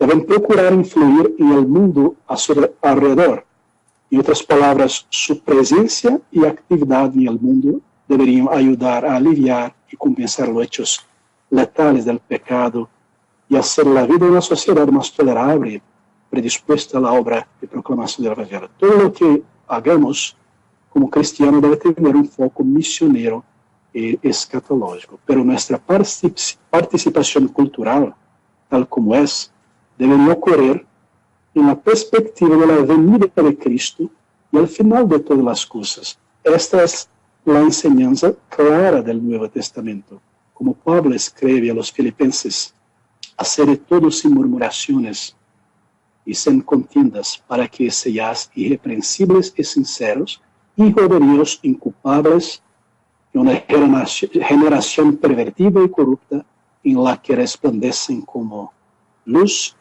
deben procurar influir en el mundo a su alrededor. En otras palabras, su presencia y actividad en el mundo deberían ayudar a aliviar y compensar los hechos letales del pecado y hacer la vida de una sociedad más tolerable, predispuesta a la obra de proclamación del Evangelio. Todo lo que hagamos como cristianos debe tener un foco misionero y escatológico, pero nuestra participación cultural, tal como es, debe ocurrir en la perspectiva de la venida de Cristo y al final de todas las cosas. Esta es la enseñanza clara del Nuevo Testamento, como Pablo escribe a los filipenses: haced todo sin murmuraciones y sin contiendas, para que seáis irreprensibles y sinceros, hijos de Dios inculpables, en una generación pervertida y corrupta, en la que resplandecen como luz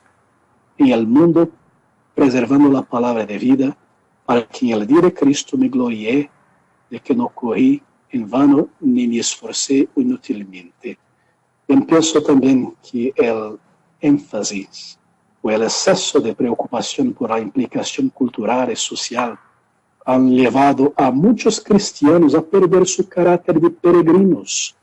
en el mundo, preservando la palabra de vida, para que en el día de Cristo me glorié de que no corrí en vano ni me esforcé inútilmente. Yo pienso también que el énfasis o el exceso de preocupación por la implicación cultural y social han llevado a muchos cristianos a perder su carácter de peregrinos.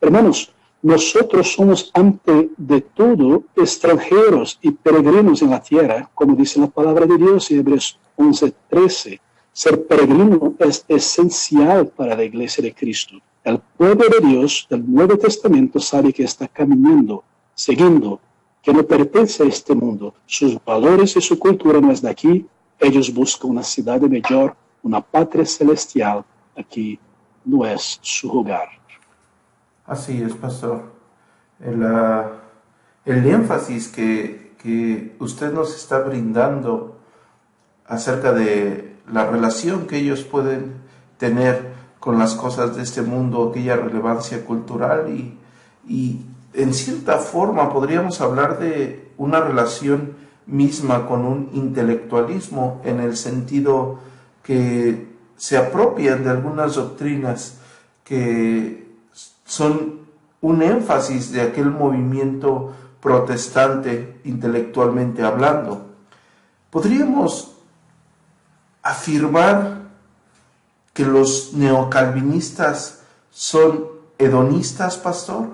Hermanos, nosotros somos ante de todo extranjeros y peregrinos en la tierra, como dice la palabra de Dios en Hebreos 11:13. Ser peregrino es esencial para la iglesia de Cristo. El pueblo de Dios del Nuevo Testamento sabe que está caminando, siguiendo, que no pertenece a este mundo. Sus valores y su cultura no es de aquí. Ellos buscan una ciudad mejor, una patria celestial. Aquí no es su hogar. Así es, pastor. El énfasis que usted nos está brindando acerca de la relación que ellos pueden tener con las cosas de este mundo, aquella relevancia cultural y en cierta forma podríamos hablar de una relación misma con un intelectualismo, en el sentido que se apropian de algunas doctrinas que son un énfasis de aquel movimiento protestante intelectualmente hablando. ¿Podríamos afirmar que los neocalvinistas son hedonistas, pastor?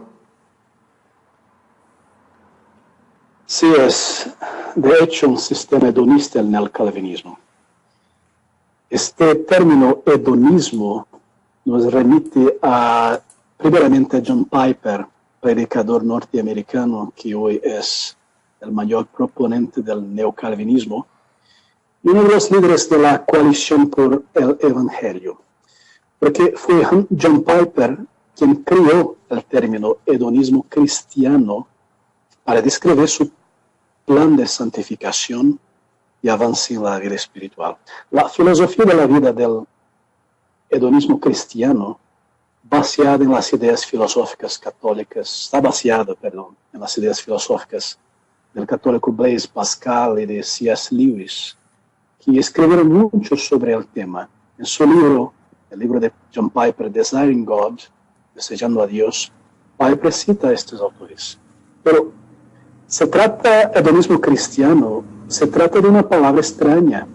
Sí, es de hecho un sistema hedonista el neocalvinismo. Este término hedonismo nos remite primeramente a John Piper, predicador norteamericano que hoy es el mayor proponente del neocalvinismo, y uno de los líderes de la coalición por el Evangelio. Porque fue John Piper quien creó el término hedonismo cristiano para describir su plan de santificación y avance en la vida espiritual. La filosofía de la vida del hedonismo cristiano, baseada en las ideas filosóficas católicas, está baseada, en las ideas filosóficas del católico Blaise Pascal y de C.S. Lewis, que escribieron mucho sobre el tema. En su libro, el libro de John Piper, Desiring God, Desejando a Dios, Piper cita a estos autores. Pero el hedonismo cristiano se trata de una palabra extraña,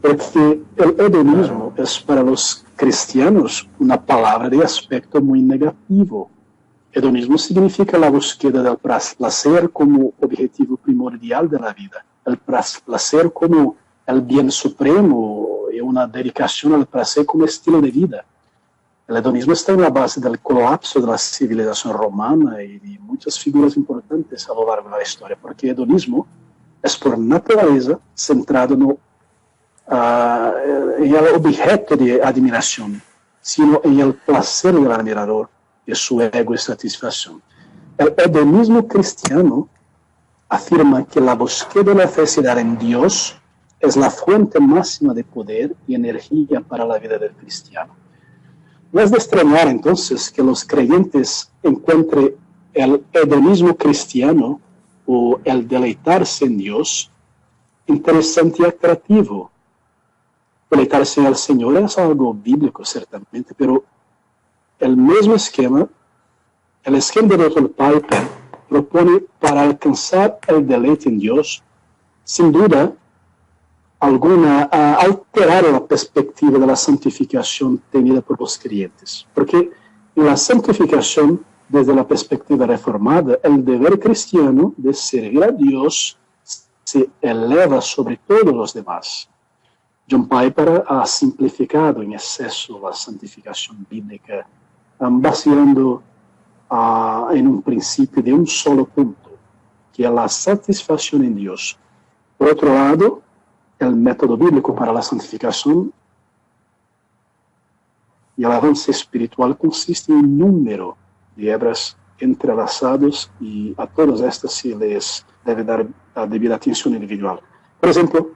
porque el hedonismo es para los cristianos una palabra de aspecto muy negativo. Hedonismo significa la búsqueda del placer como objetivo primordial de la vida, el placer como el bien supremo y una dedicación al placer como estilo de vida. El hedonismo está en la base del colapso de la civilización romana y de muchas figuras importantes a lo largo de la historia, porque el hedonismo es por naturaleza centrado en el objeto de admiración, sino en el placer del admirador y su ego y satisfacción. El hedonismo cristiano afirma que la búsqueda de la felicidad en Dios es la fuente máxima de poder y energía para la vida del cristiano. No es de extrañar entonces que los creyentes encuentren el hedonismo cristiano o el deleitarse en Dios interesante y atractivo. Deleitarse en el Señor es algo bíblico, ciertamente, pero el mismo esquema, el esquema de Dr. Piper, propone para alcanzar el deleite en Dios, sin duda alguna, alterar la perspectiva de la santificación tenida por los creyentes. Porque en la santificación, desde la perspectiva reformada, el deber cristiano de servir a Dios se eleva sobre todos los demás. John Piper ha simplificado en exceso la santificación bíblica, baseando en un principio de un solo punto, que es la satisfacción en Dios. Por otro lado, el método bíblico para la santificación y el avance espiritual consiste en un número de hebras entrelazados y a todas estas se les debe dar la debida atención individual. Por ejemplo,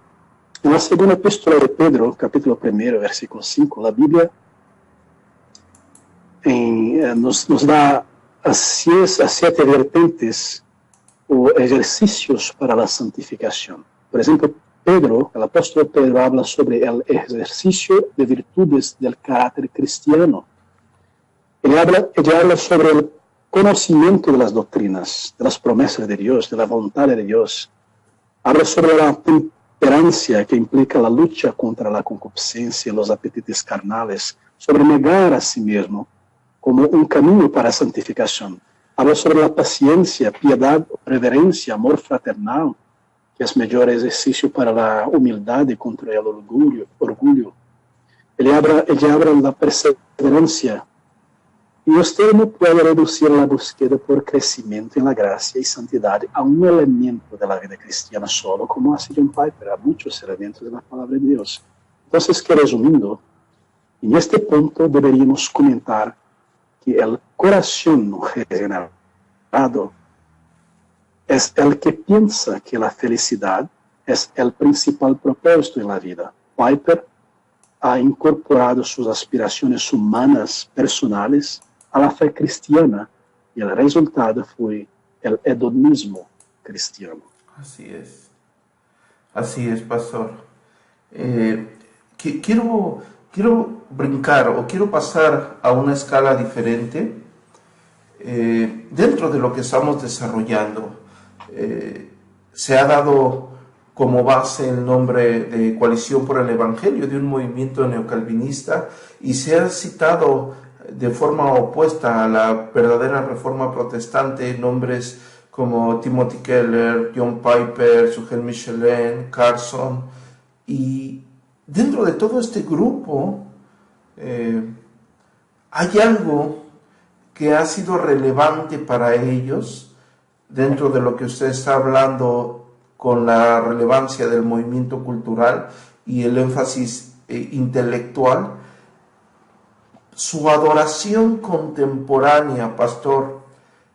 en la segunda epístola de Pedro, capítulo 1, versículo 5, la Biblia nos da a 7 vertentes o ejercicios para la santificación. Por ejemplo, el apóstol Pedro habla sobre el ejercicio de virtudes del carácter cristiano. Ella habla sobre el conocimiento de las doctrinas, de las promesas de Dios, de la voluntad de Dios. Habla sobre la temperancia que implica la lucha contra la concupiscencia y los apetitos carnales, sobre negar a sí mismo como un camino para la santificación. Habla sobre la paciencia, piedad, reverencia, amor fraternal, que es mejor ejercicio para la humildad y contra el orgullo. Ella habla de la perseverancia. Y usted no puede reducir la búsqueda por crecimiento en la gracia y santidad a un elemento de la vida cristiana solo, como hace John Piper, a muchos elementos de la palabra de Dios. Entonces, que resumiendo, en este punto deberíamos comentar que el corazón regenerado es el que piensa que la felicidad es el principal propósito en la vida. Piper ha incorporado sus aspiraciones humanas personales a la fe cristiana y el resultado fue el hedonismo cristiano. Así es, pastor. Quiero brincar o quiero pasar a una escala diferente dentro de lo que estamos desarrollando. Se ha dado como base el nombre de Coalición por el Evangelio, de un movimiento neocalvinista, y se ha citado de forma opuesta a la verdadera reforma protestante nombres como Timothy Keller, John Piper, Sugel Michelin, Carson. Y dentro de todo este grupo hay algo que ha sido relevante para ellos dentro de lo que usted está hablando con la relevancia del movimiento cultural y el énfasis intelectual. Su adoración contemporánea, pastor,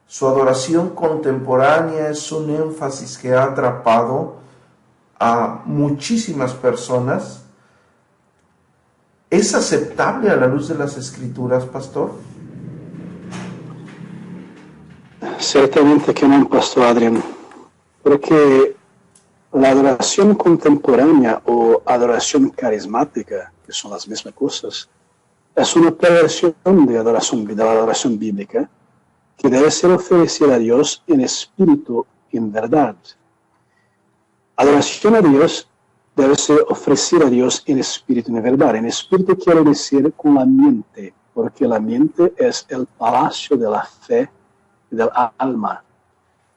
su adoración contemporánea es un énfasis que ha atrapado a muchísimas personas. ¿Es aceptable a la luz de las Escrituras, pastor? Ciertamente que no, pastor Adrián, porque la adoración contemporánea o adoración carismática, que son las mismas cosas, es una perversión de la adoración bíblica que debe ser ofrecida a Dios en espíritu y en verdad. Adoración a Dios debe ser ofrecida a Dios en espíritu y en verdad. En espíritu quiere decir con la mente, porque la mente es el palacio de la fe y del alma.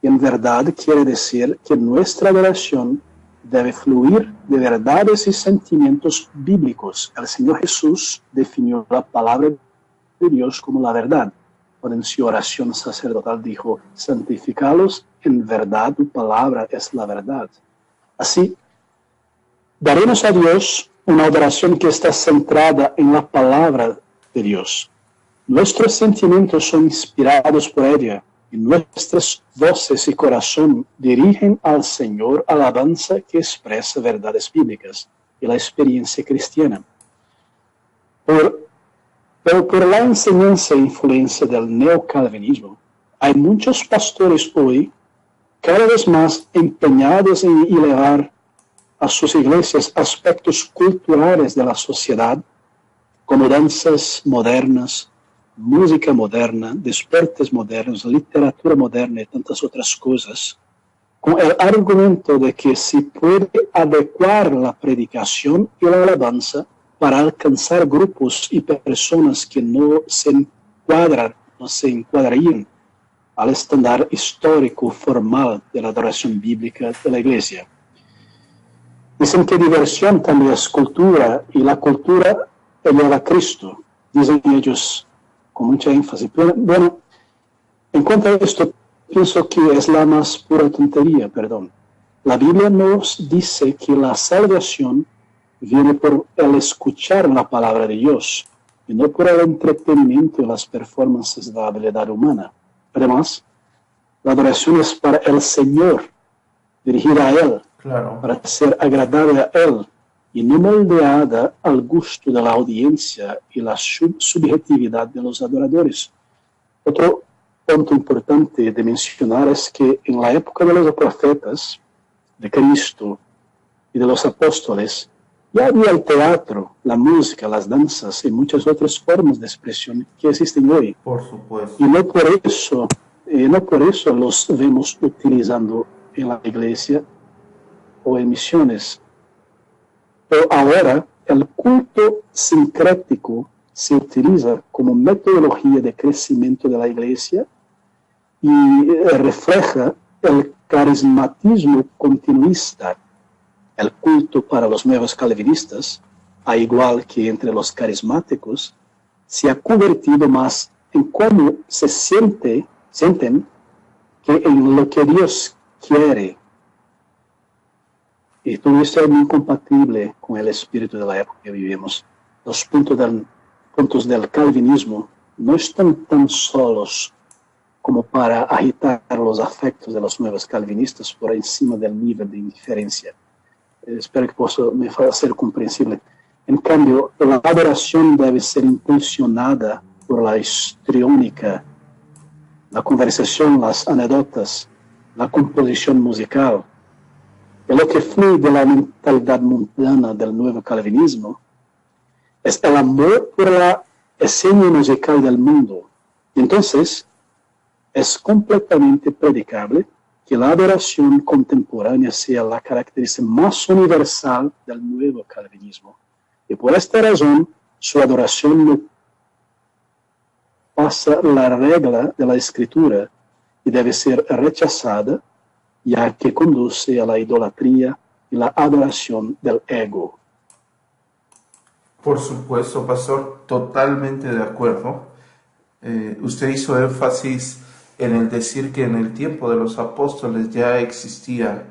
Y en verdad quiere decir que nuestra adoración debe fluir de verdades y sentimientos bíblicos. El Señor Jesús definió la palabra de Dios como la verdad. Cuando en su oración sacerdotal dijo, santificalos en verdad, tu palabra es la verdad. Así, daremos a Dios una adoración que está centrada en la palabra de Dios. Nuestros sentimientos son inspirados por ella y nuestras voces y corazón dirigen al Señor alabanza que expresa verdades bíblicas y la experiencia cristiana. Pero por la enseñanza e influencia del neocalvinismo, hay muchos pastores hoy cada vez más empeñados en elevar a sus iglesias aspectos culturales de la sociedad, como danzas modernas, música moderna, deportes modernos, literatura moderna y tantas otras cosas, con el argumento de que se puede adecuar la predicación y la alabanza para alcanzar grupos y personas que no se encuadrarían al estándar histórico formal de la adoración bíblica de la Iglesia. Dicen que diversión también es cultura y la cultura eleva a Cristo, dicen ellos con mucha énfasis. Bueno, en cuanto a esto, pienso que es la más pura tontería, perdón. La Biblia nos dice que la salvación viene por el escuchar la palabra de Dios y no por el entretenimiento y las performances de la habilidad humana. Además, la adoración es para el Señor, dirigida a Él, Claro. para ser agradable a Él y no moldeada al gusto de la audiencia y la subjetividad de los adoradores. Otro punto importante de mencionar es que en la época de los profetas, de Cristo y de los apóstoles, ya había el teatro, la música, las danzas y muchas otras formas de expresión que existen hoy. Por supuesto. Y no por eso los vemos utilizando en la iglesia o en misiones. Pero ahora el culto sincrético se utiliza como metodología de crecimiento de la iglesia y refleja el carismatismo continuista. El culto para los nuevos calvinistas, a igual que entre los carismáticos, se ha convertido más en cómo se sienten que en lo que Dios quiere. Y todo esto es muy incompatible con el espíritu de la época que vivimos. Los puntos del calvinismo no están tan solos como para agitar los afectos de los nuevos calvinistas por encima del nivel de indiferencia. Espero que me ser comprensible. En cambio, la adoración debe ser impulsionada por la histriónica, la conversación, las anécdotas, la composición musical. Y lo que fluye de la mentalidad mundana del nuevo calvinismo es el amor por la escena musical del mundo. Y entonces, es completamente predicable que la adoración contemporánea sea la característica más universal del nuevo calvinismo. Y por esta razón, su adoración no pasa la regla de la escritura y debe ser rechazada, ya que conduce a la idolatría y la adoración del ego. Por supuesto, pastor, totalmente de acuerdo. Usted hizo énfasis en el decir que en el tiempo de los apóstoles ya existían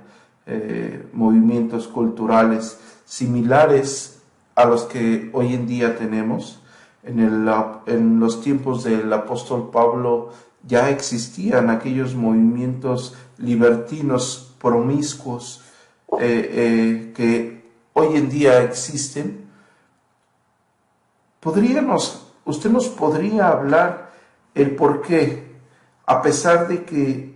movimientos culturales similares a los que hoy en día tenemos. En los tiempos del apóstol Pablo ya existían aquellos movimientos libertinos, promiscuos, que hoy en día existen. ¿Usted nos podría hablar el por qué, a pesar de que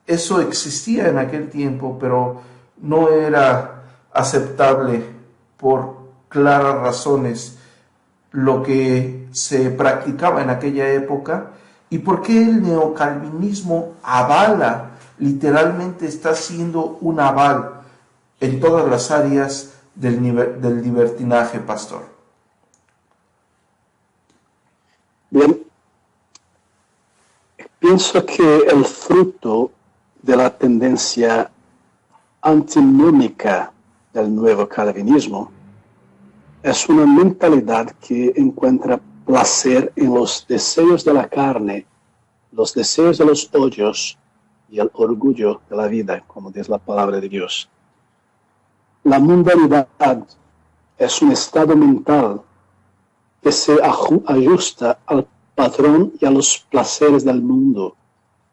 eso existía en aquel tiempo, pero no era aceptable por claras razones lo que se practicaba en aquella época, y por qué el neocalvinismo avala, literalmente está haciendo un aval en todas las áreas del libertinaje, pastor? Bien, pienso que el fruto de la tendencia antinómica del nuevo calvinismo es una mentalidad que encuentra placer en los deseos de la carne, los deseos de los ojos y el orgullo de la vida, como dice la palabra de Dios. La mundanidad es un estado mental que se ajusta al patrón y a los placeres del mundo,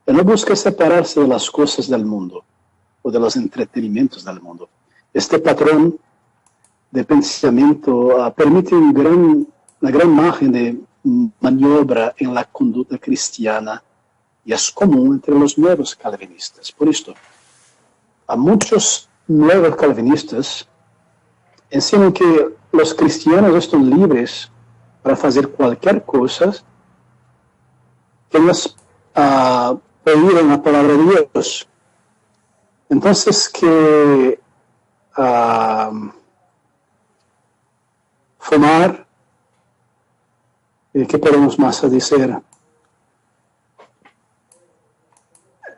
que no busca separarse de las cosas del mundo o de los entretenimientos del mundo. Este patrón de pensamiento permite una gran margen de maniobra en la conducta cristiana y es común entre los nuevos calvinistas. Por esto, a muchos nuevos calvinistas enseñan que los cristianos están libres para hacer cualquier cosa que nos pedir en la palabra de Dios. Entonces, que fumar, ¿qué podemos más decir?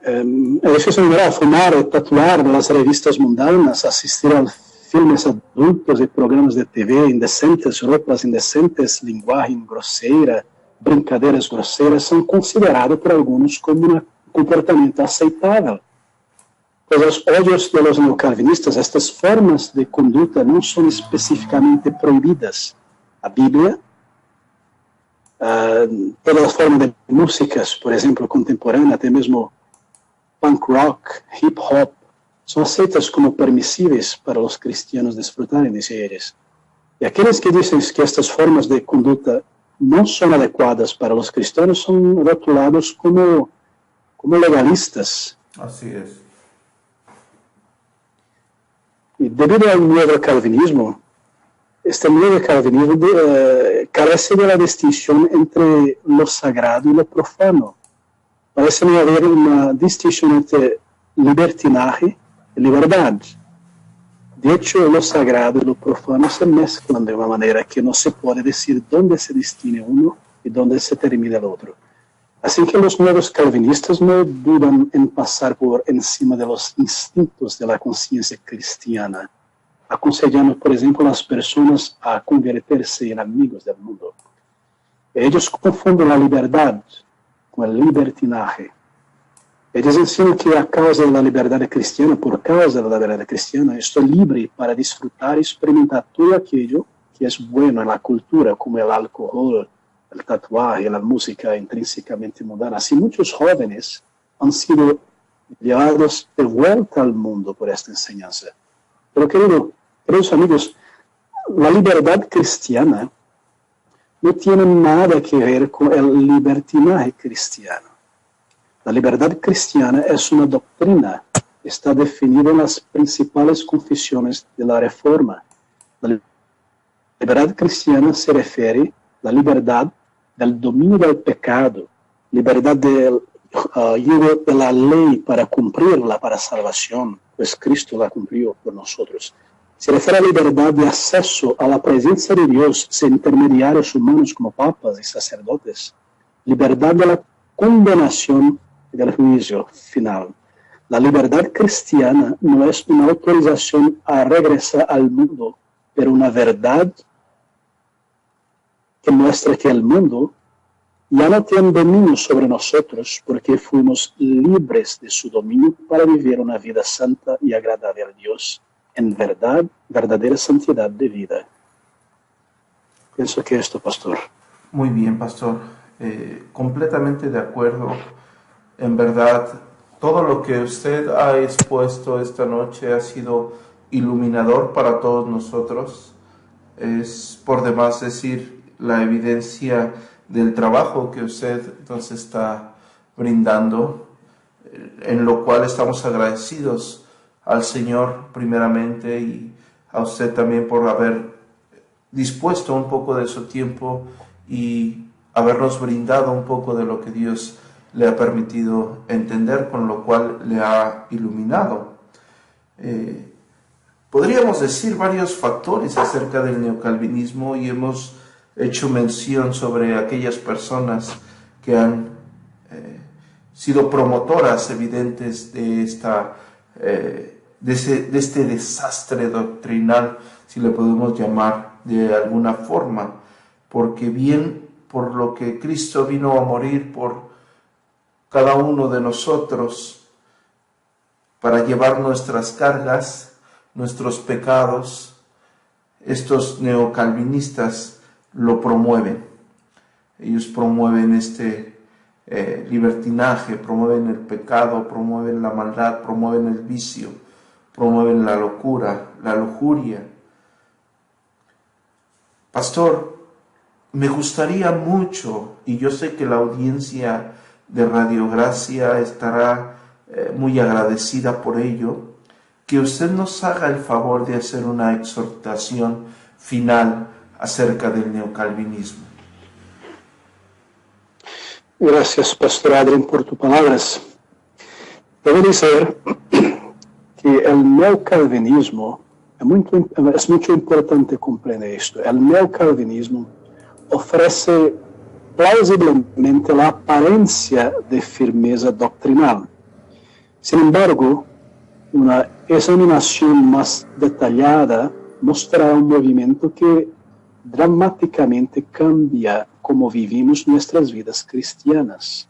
Eso es en general, fumar, tatuar las revistas mundanas, asistir a filmes adultos y programas de TV indecentes, ropas indecentes, lenguaje grosseira, brincadeiras grosseiras, são considerados por alguns como um comportamento aceitável. Pois aos olhos de los neocalvinistas, estas formas de conduta não são especificamente proibidas. A Bíblia, todas as formas de músicas, por exemplo, contemporânea, até mesmo punk rock, hip hop, son aceitas como permisibles para los cristianos disfrutar, dice ellos. Y aquellos que dicen que estas formas de conducta no son adecuadas para los cristianos son rotulados como legalistas. Así es. Y debido al nuevo calvinismo, este nuevo calvinismo carece de la distinción entre lo sagrado y lo profano. Parece no haber una distinción entre libertinaje y libertad. De hecho, lo sagrado y lo profano se mezclan de una manera que no se puede decir dónde se distingue uno y dónde se termina el otro. Así que los nuevos calvinistas no dudan en pasar por encima de los instintos de la conciencia cristiana, aconsejando, por ejemplo, a las personas a convertirse en amigos del mundo. Ellos confunden la libertad con el libertinaje. Ellos enseñan que a causa de la libertad cristiana, por causa de la libertad cristiana, estoy libre para disfrutar y experimentar todo aquello que es bueno en la cultura, como el alcohol, el tatuaje, la música intrínsecamente mundana. Así muchos jóvenes han sido llevados de vuelta al mundo por esta enseñanza. Pero queridos amigos, la libertad cristiana no tiene nada que ver con el libertinaje cristiano. La libertad cristiana es una doctrina, está definida en las principales confesiones de la Reforma. La libertad cristiana se refiere a la libertad del dominio del pecado, libertad del yugo de la ley para cumplirla para salvación, pues Cristo la cumplió por nosotros. Se refiere a la libertad de acceso a la presencia de Dios sin intermediarios humanos como papas y sacerdotes, libertad de la condenación y del juicio final. La libertad cristiana no es una autorización a regresar al mundo, pero una verdad que muestra que el mundo ya no tiene dominio sobre nosotros porque fuimos libres de su dominio para vivir una vida santa y agradable a Dios en verdad, verdadera santidad de vida. Pienso que esto, pastor. Muy bien, pastor. Completamente de acuerdo. En verdad, todo lo que usted ha expuesto esta noche ha sido iluminador para todos nosotros. Es por demás decir la evidencia del trabajo que usted nos está brindando, en lo cual estamos agradecidos al Señor primeramente y a usted también por haber dispuesto un poco de su tiempo y habernos brindado un poco de lo que Dios le ha permitido entender, con lo cual le ha iluminado. Podríamos decir varios factores acerca del neocalvinismo y hemos hecho mención sobre aquellas personas que han sido promotoras evidentes de este desastre doctrinal, si le podemos llamar de alguna forma, porque bien por lo que Cristo vino a morir por cada uno de nosotros para llevar nuestras cargas, nuestros pecados, estos neocalvinistas lo promueven. Ellos promueven este libertinaje, promueven el pecado, promueven la maldad, promueven el vicio, promueven la locura, la lujuria. Pastor, me gustaría mucho, y yo sé que la audiencia de Radio Gracia estará muy agradecida por ello, que usted nos haga el favor de hacer una exhortación final acerca del neocalvinismo. Gracias, Pastor Adrián, por tus palabras. Debo decir que el neocalvinismo es mucho importante comprender esto. El neocalvinismo ofrece plausiblemente la apariencia de firmeza doctrinal. Sin embargo, una examinación más detallada mostrará un movimiento que dramáticamente cambia cómo vivimos nuestras vidas cristianas.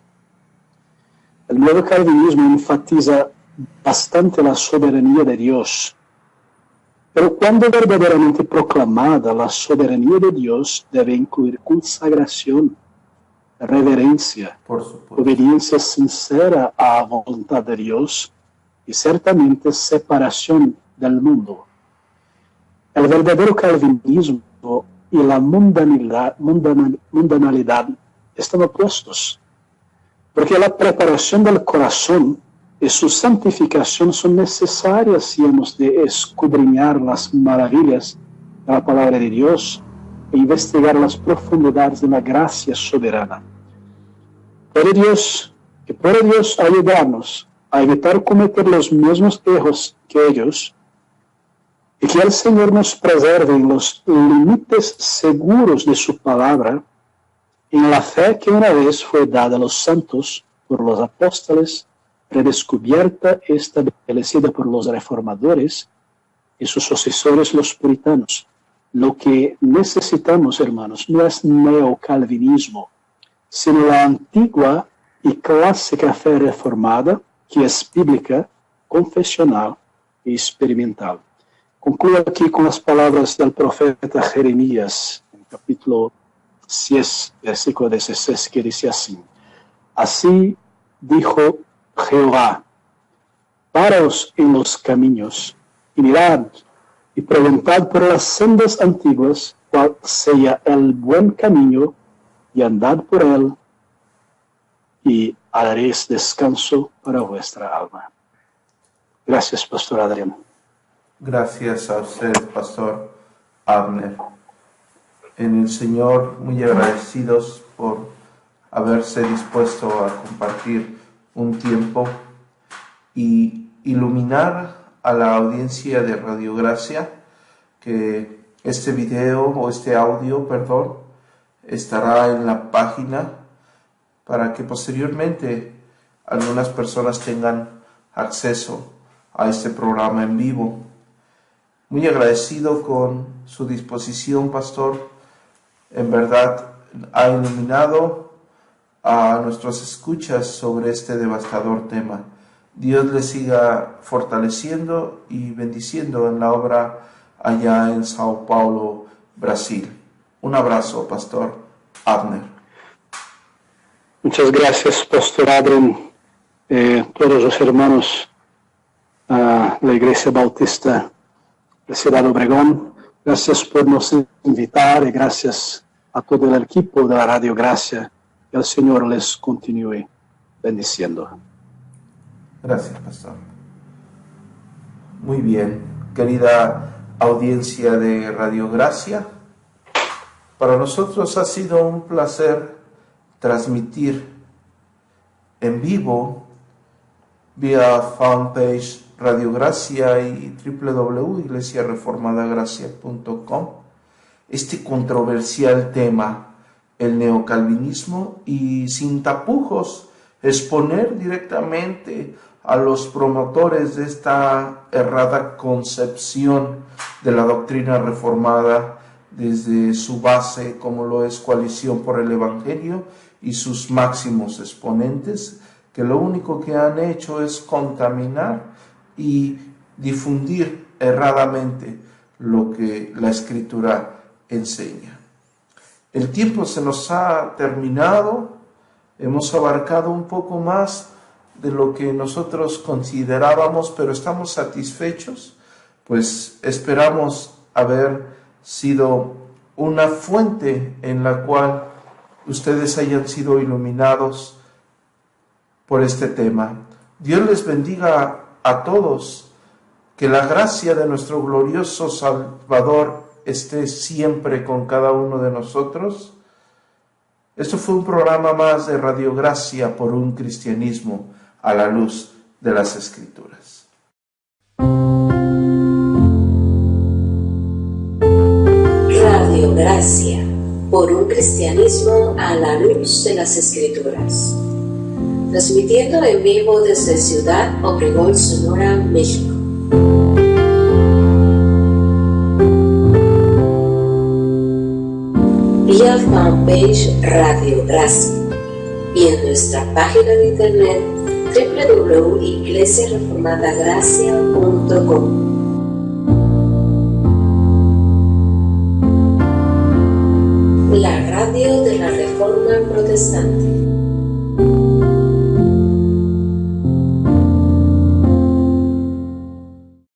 El nuevo calvinismo enfatiza bastante la soberanía de Dios, pero cuando verdaderamente proclamada, la soberanía de Dios debe incluir consagración, reverencia, obediencia sincera a la voluntad de Dios y ciertamente separación del mundo. El verdadero calvinismo y la mundanalidad están opuestos, porque la preparación del corazón y su santificación son necesarias si hemos de escudriñar las maravillas de la palabra de Dios e investigar las profundidades de la gracia soberana. Puede Dios ayudarnos a evitar cometer los mismos errores que ellos, y que el Señor nos preserve en los límites seguros de su palabra, en la fe que una vez fue dada a los santos por los apóstoles, redescubierta y establecida por los reformadores y sus sucesores los puritanos. Lo que necesitamos, hermanos, no es neocalvinismo, sino la antigua y clásica fe reformada, que es bíblica, confesional y experimental. Concluyo aquí con las palabras del profeta Jeremías, en capítulo 6, versículo 16, que dice así: Así dijo Jehová, paraos en los caminos, y mirad, y preguntad por las sendas antiguas, cuál sea el buen camino, y andad por él, y haréis descanso para vuestra alma. Gracias, Pastor Adrián. Gracias a usted, Pastor Abner. En el Señor, muy agradecidos por haberse dispuesto a compartir un tiempo y iluminar a la audiencia de Radio Gracia que este video o este audio, estará en la página para que posteriormente algunas personas tengan acceso a este programa en vivo. Muy agradecido con su disposición, Pastor. En verdad ha iluminado a nuestros escuchas sobre este devastador tema. Dios le siga fortaleciendo y bendiciendo en la obra allá en Sao Paulo, Brasil. Un abrazo, Pastor Abner. Muchas gracias, Pastor Adrián, todos los hermanos a la Iglesia Bautista de Ciudad Obregón. Gracias por nos invitar y gracias a todo el equipo de la Radio Gracia. Que el Señor les continúe bendiciendo. Gracias, Pastor. Muy bien, querida audiencia de Radio Gracia, para nosotros ha sido un placer transmitir en vivo vía fanpage Radio Gracia y www.iglesiareformadagracia.com este controversial tema, el neocalvinismo, y sin tapujos exponer directamente a los promotores de esta errada concepción de la doctrina reformada desde su base, como lo es Coalición por el Evangelio, y sus máximos exponentes, que lo único que han hecho es contaminar y difundir erradamente lo que la Escritura enseña. El tiempo se nos ha terminado, hemos abarcado un poco más de lo que nosotros considerábamos, pero estamos satisfechos, pues esperamos haber sido una fuente en la cual ustedes hayan sido iluminados por este tema. Dios les bendiga a todos, que la gracia de nuestro glorioso Salvador esté siempre con cada uno de nosotros. Esto fue un programa más de Radio Gracia por un cristianismo a la luz de las Escrituras. Radio Gracia por un cristianismo a la luz de las Escrituras. Transmitiendo en vivo desde Ciudad Obregón, Sonora, México. Vía fanpage Radio Gracia y en nuestra página de internet www.iglesiareformadagracia.com. La radio de la Reforma Protestante.